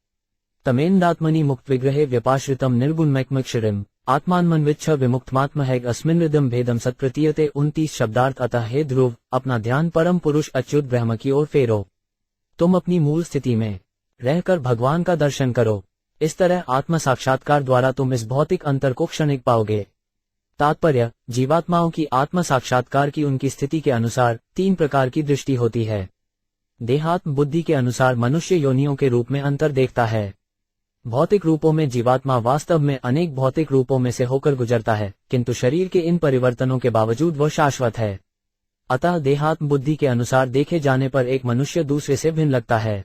तमेन्दात्मनि मुक्त विग्रहे व्यपाश्रितम निर्गुणमैकमक्षरिम आत्मान्मन्विच्छ विमुक्तमात्महैग अस्मिन्नृदम भेदम सत्प्रतीयते 29 शब्दार्थ। अतः हे ध्रुव, अपना ध्यान परम पुरुष अच्युत ब्रह्म की ओर फेरो। तुम अपनी मूल स्थिति में रहकर भगवान का दर्शन करो। इस तरह आत्म साक्षात्कार द्वारा तुम इस भौतिक अंतर को क्षणिक पाओगे। तात्पर्य, जीवात्माओं की आत्म साक्षात्कार की उनकी स्थिति के अनुसार 3 प्रकार की दृष्टि होती है। देहात्म बुद्धि के अनुसार मनुष्य योनियों के रूप में अंतर देखता है। भौतिक रूपों में जीवात्मा वास्तव में अनेक भौतिक रूपों में से होकर गुजरता है, किंतु शरीर के इन परिवर्तनों के बावजूद वह शाश्वत है। अतः देहात्म बुद्धि के अनुसार देखे जाने पर एक मनुष्य दूसरे से भिन्न लगता है।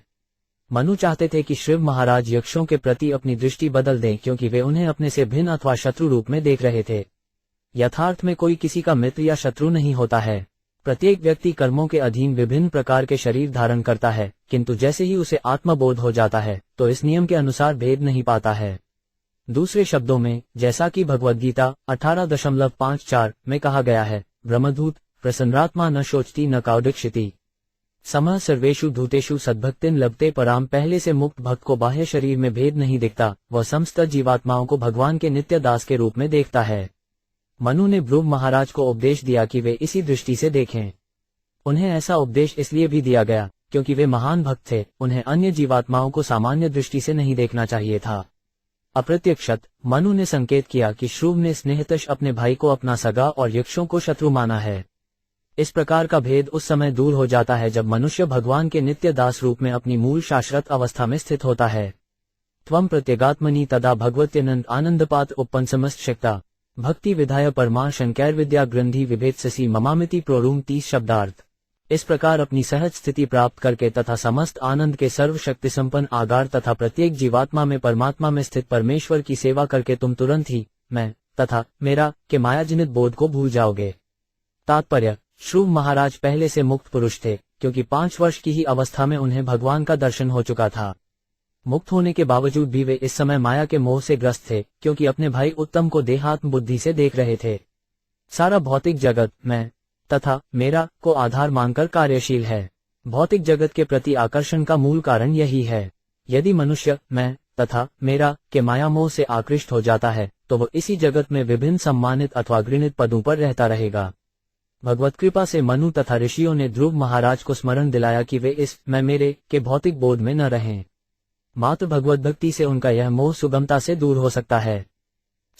मनु चाहते थे कि श्रुव महाराज यक्षों के प्रति अपनी दृष्टि बदल दें, क्योंकि वे उन्हें अपने से भिन्न अथवा शत्रु रूप में देख रहे थे। यथार्थ में कोई किसी का मित्र या शत्रु नहीं होता है। प्रत्येक व्यक्ति कर्मों के अधीन विभिन्न प्रकार के शरीर धारण करता है, किंतु जैसे ही उसे आत्मबोध हो जाता है तो इस नियम के अनुसार भेद नहीं पाता है। दूसरे शब्दों में, जैसा कि भगवद्गीता 18.54 में कहा गया है, ब्रह्मधूत प्रसन्नात्मा न शोचती न काउडिक्षिति समः सर्वेषु धूतेषु सद्भक्तिन लभते पराम। पहले से मुक्त भक्त को बाह्य शरीर में भेद नहीं दिखता, वह समस्त जीवात्माओं को भगवान के नित्य दास के रूप में देखता है। मनु ने ध्रुव महाराज को उपदेश दिया कि वे इसी दृष्टि से देखें। उन्हें ऐसा उपदेश इसलिए भी दिया गया क्योंकि वे महान भक्त थे, उन्हें अन्य जीवात्माओं को सामान्य दृष्टि से नहीं देखना चाहिए था। अप्रत्यक्षत मनु ने संकेत किया कि श्रुव ने स्नेहतश अपने भाई को अपना सगा और यक्षों को शत्रु माना है। इस प्रकार का भेद उस समय दूर हो जाता है जब मनुष्य भगवान के नित्य दास रूप में अपनी मूल शाश्वत अवस्था में स्थित होता है। त्वं प्रत्यगात्मनि तदा भगवत्यनंद आनंदपात उपपंसमस्त शक्ता भक्ति विधाय परमा शंकैर्विद्या ग्रंथि विभेत्ससी ममामिति प्रोरूम 30 शब्दार्थ। इस प्रकार अपनी सहज स्थिति प्राप्त करके तथा समस्त आनंद के सर्वशक्ति संपन्न आगार तथा प्रत्येक जीवात्मा में परमात्मा में स्थित परमेश्वर की सेवा करके तुम तुरंत ही मैं तथा मेरा के मायाजनित बोध को भूल जाओगे। तात्पर्य, श्रुव महाराज पहले से मुक्त पुरुष थे, क्योंकि 5 वर्ष की ही अवस्था में उन्हें भगवान का दर्शन हो चुका था। मुक्त होने के बावजूद भी वे इस समय माया के मोह से ग्रस्त थे, क्योंकि अपने भाई उत्तम को देहात्म बुद्धि से देख रहे थे। सारा भौतिक जगत मैं तथा मेरा को आधार मानकर कार्यशील है। भौतिक जगत के प्रति आकर्षण का मूल कारण यही है। यदि मनुष्य मैं तथा मेरा के माया मोह से आकृष्ट हो जाता है तो वह इसी जगत में विभिन्न सम्मानित अथवा घृणित पदों पर रहता रहेगा। भगवत कृपा से मनु तथा ऋषियों ने ध्रुव महाराज को स्मरण दिलाया कि वे इस मैं मेरे के भौतिक बोध में न रहें। मात्र भगवत भक्ति से उनका यह मोह सुगमता से दूर हो सकता है।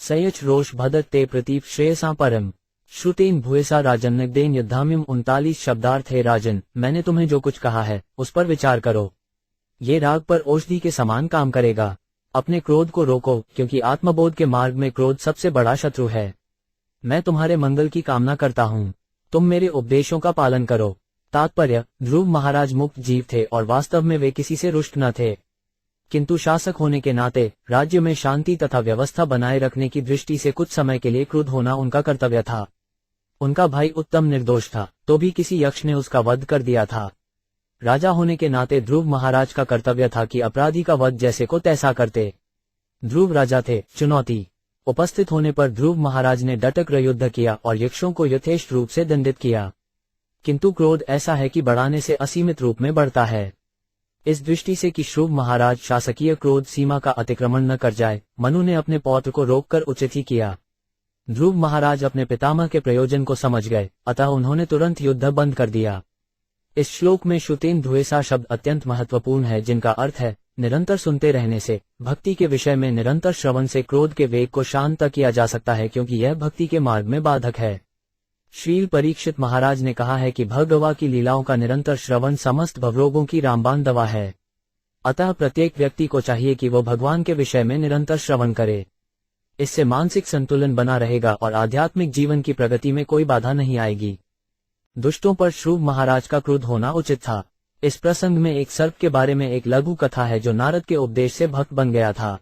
सयच रोष भदत ते प्रतीप श्रेयसा परम श्रुतेन भूयसा राजन नगदेन युद्धाम्यम 39 शब्दार्थ। है राजन, मैंने तुम्हें जो कुछ कहा है उस पर विचार करो। ये राग पर औषधि के समान काम करेगा। अपने क्रोध को रोको, क्योंकि आत्मबोध के मार्ग में क्रोध सबसे बड़ा शत्रु है। मैं तुम्हारे मंगल की कामना करता हूँ, तुम मेरे उपदेशों का पालन करो। तात्पर्य, ध्रुव महाराज मुक्त जीव थे और वास्तव में वे किसी से रुष्ट न थे, किंतु शासक होने के नाते राज्य में शांति तथा व्यवस्था बनाए रखने की दृष्टि से कुछ समय के लिए क्रुद्ध होना उनका कर्तव्य था। उनका भाई उत्तम निर्दोष था, तो भी किसी यक्ष ने उसका वध कर दिया था। राजा होने के नाते ध्रुव महाराज का कर्तव्य था कि अपराधी का वध जैसे को तैसा करते। ध्रुव राजा थे। चुनौती उपस्थित होने पर ध्रुव महाराज ने डटकर युद्ध किया और यक्षों को यथेष्ट रूप से दंडित किया। किंतु क्रोध ऐसा है कि बढ़ाने से असीमित रूप में बढ़ता है। इस दृष्टि से कि श्रुव महाराज शासकीय क्रोध सीमा का अतिक्रमण न कर जाए, मनु ने अपने पौत्र को रोककर उचित ही किया। ध्रुव महाराज अपने पितामह के प्रयोजन को समझ गए, अतः उन्होंने तुरंत युद्ध बंद कर दिया। इस श्लोक में श्रुतेन ध्रुवेसा शब्द अत्यंत महत्वपूर्ण है, जिनका अर्थ है निरंतर सुनते रहने से। भक्ति के विषय में निरंतर श्रवण से क्रोध के वेग को शांत किया जा सकता है, क्योंकि यह भक्ति के मार्ग में बाधक है। श्रील परीक्षित महाराज ने कहा है कि भगवा की लीलाओं का निरंतर श्रवण समस्त भवरोगों की रामबाण दवा है। अतः प्रत्येक व्यक्ति को चाहिए कि वो भगवान के विषय में निरंतर श्रवण करे। इससे मानसिक संतुलन बना रहेगा और आध्यात्मिक जीवन की प्रगति में कोई बाधा नहीं आएगी। दुष्टों पर श्रुव महाराज का क्रोध होना उचित था। इस प्रसंग में एक सर्प के बारे में एक लघु कथा है, जो नारद के उपदेश से भक्त बन गया था।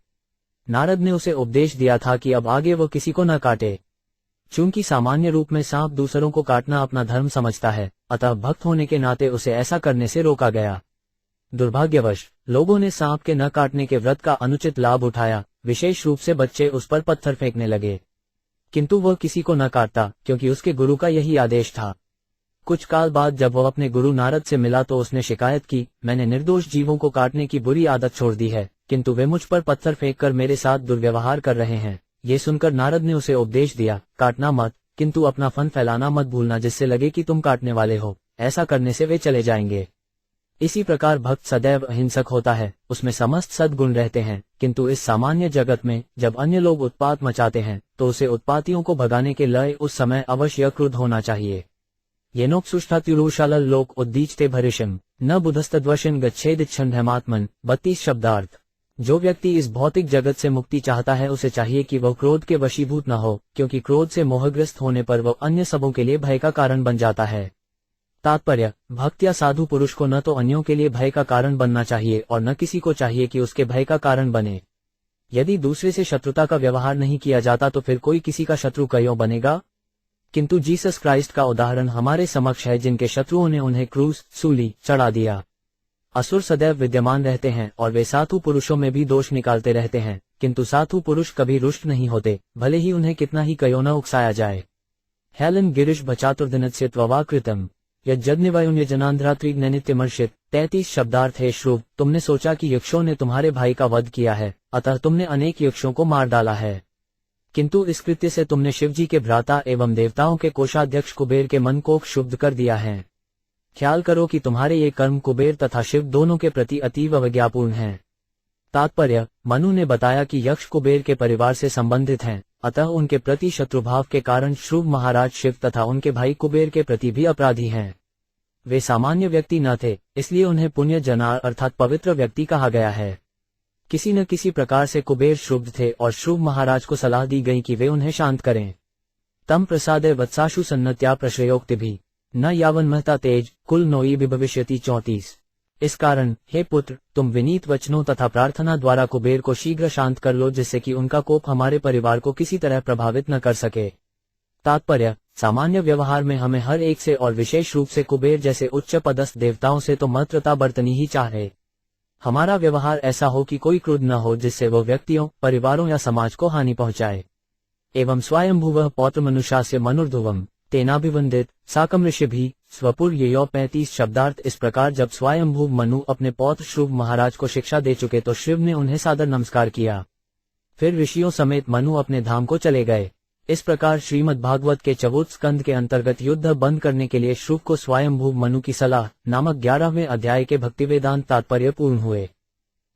नारद ने उसे उपदेश दिया था कि अब आगे वो किसी को न काटे। चूंकि सामान्य रूप में सांप दूसरों को काटना अपना धर्म समझता है, अतः भक्त होने के नाते उसे ऐसा करने से रोका गया। दुर्भाग्यवश लोगों ने सांप के न काटने के व्रत का अनुचित लाभ उठाया। विशेष रूप से बच्चे उस पर पत्थर फेंकने लगे, किंतु वह किसी को न काटता, क्योंकि उसके गुरु का यही आदेश था। कुछ काल बाद जब वह अपने गुरु नारद से मिला तो उसने शिकायत की, मैंने निर्दोष जीवों को काटने की बुरी आदत छोड़ दी है, किंतु वे मुझ पर पत्थर फेंककर मेरे साथ दुर्व्यवहार कर रहे हैं। ये सुनकर नारद ने उसे उपदेश दिया, काटना मत, किंतु अपना फन फैलाना मत भूलना, जिससे लगे कि तुम काटने वाले हो। ऐसा करने से वे चले जाएंगे। इसी प्रकार भक्त सदैव अहिंसक होता है, उसमें समस्त सद्गुण रहते हैं, किंतु इस सामान्य जगत में जब अन्य लोग उत्पात मचाते हैं तो उसे उत्पातियों को भगाने के लिए उस समय अवश्य क्रुद्ध होना चाहिए। येनोपसुष्ठात्युरुशालल लोक उद्दीचते भरिशम न बुधस्तद्वशन गच्छेदिच्छन्धमात्मन 32 शब्दार्थ। जो व्यक्ति इस भौतिक जगत से मुक्ति चाहता है उसे चाहिए कि वह क्रोध के वशीभूत न हो, क्योंकि क्रोध से मोहग्रस्त होने पर वह अन्य सबों के लिए भय का कारण बन जाता है। तात्पर्य, भक्त या साधु पुरुष को न तो अन्यों के लिए भय का कारण बनना चाहिए और न किसी को चाहिए कि उसके भय का कारण बने। यदि दूसरे से शत्रुता का व्यवहार नहीं किया जाता तो फिर कोई किसी का शत्रु क्यों बनेगा। किंतु जीसस क्राइस्ट का उदाहरण हमारे समक्ष है, जिनके शत्रुओं ने उन्हें क्रूस सूली चढ़ा दिया। असुर सदैव विद्यमान रहते हैं और वे साधु पुरुषों में भी दोष निकालते रहते हैं, किंतु साधु पुरुष कभी रुष्ट नहीं होते, भले ही उन्हें कितना ही क्यों न उकसाया जाए। हेलन गिरिश बचातुर्दिनस्य त्ववाकृतम यज्ञनिवायुन्य जनांध्रात्रिज्ञनित्यमर्षित 33 शब्दार्थ। है श्रुव, तुमने सोचा कि यक्षों ने तुम्हारे भाई का वध किया है, अतः तुमने अनेक यक्षों को मार डाला है, किंतु इस कृत्य से तुमने शिवजी के भ्राता एवं देवताओं के कोषाध्यक्ष कुबेर के मन को क्षुब्ध कर दिया है। ख्याल करो कि तुम्हारे ये कर्म कुबेर तथा शिव दोनों के प्रति अतीव अवज्ञापूर्ण हैं। तात्पर्य, मनु ने बताया कि यक्ष कुबेर के परिवार से संबंधित हैं, अतः उनके प्रति शत्रुभाव के कारण श्रुव महाराज शिव तथा उनके भाई कुबेर के प्रति भी अपराधी हैं। वे सामान्य व्यक्ति न थे, इसलिए उन्हें पुण्य जनार अर्थात पवित्र व्यक्ति कहा गया है। किसी न किसी प्रकार से कुबेर क्षुब्ध थे और श्रुव महाराज को सलाह दी गई कि वे उन्हें शांत करें। तम प्रसादे वत्साशु सन्नत्या प्रश्रयोक्ति भी न यावन महता तेज कुल नोई विभविष्यति 34। इस कारण हे पुत्र, तुम विनीत वचनों तथा प्रार्थना द्वारा कुबेर को शीघ्र शांत कर लो, जिससे कि उनका कोप हमारे परिवार को किसी तरह प्रभावित न कर सके। तात्पर्य, सामान्य व्यवहार में हमें हर एक से और विशेष रूप से कुबेर जैसे उच्च पदस्थ देवताओं से तो मित्रता बरतनी ही चाहिए। हमारा व्यवहार ऐसा हो कि कोई क्रोध न हो जिससे वो व्यक्तियों, परिवारों या समाज को हानि पहुंचाए। एवं स्वयंभुवः पौत्र मनुष्यास्य मनुर्ध्रुवम् तेनाभिवंदित साकम ऋषि भी स्वपुर ये 35 शब्दार्थ। इस प्रकार जब स्वयंभुव मनु अपने पौत्र श्रुव महाराज को शिक्षा दे चुके तो शिव ने उन्हें सादर नमस्कार किया। फिर ऋषियों समेत मनु अपने धाम को चले गए। इस प्रकार श्रीमद् भागवत के 4 स्कंद के अंतर्गत युद्ध बंद करने के लिए श्रुव को स्वयंभुव मनु की सलाह नामक 11वें अध्याय के भक्तिवेदांत तात्पर्य पूर्ण हुए।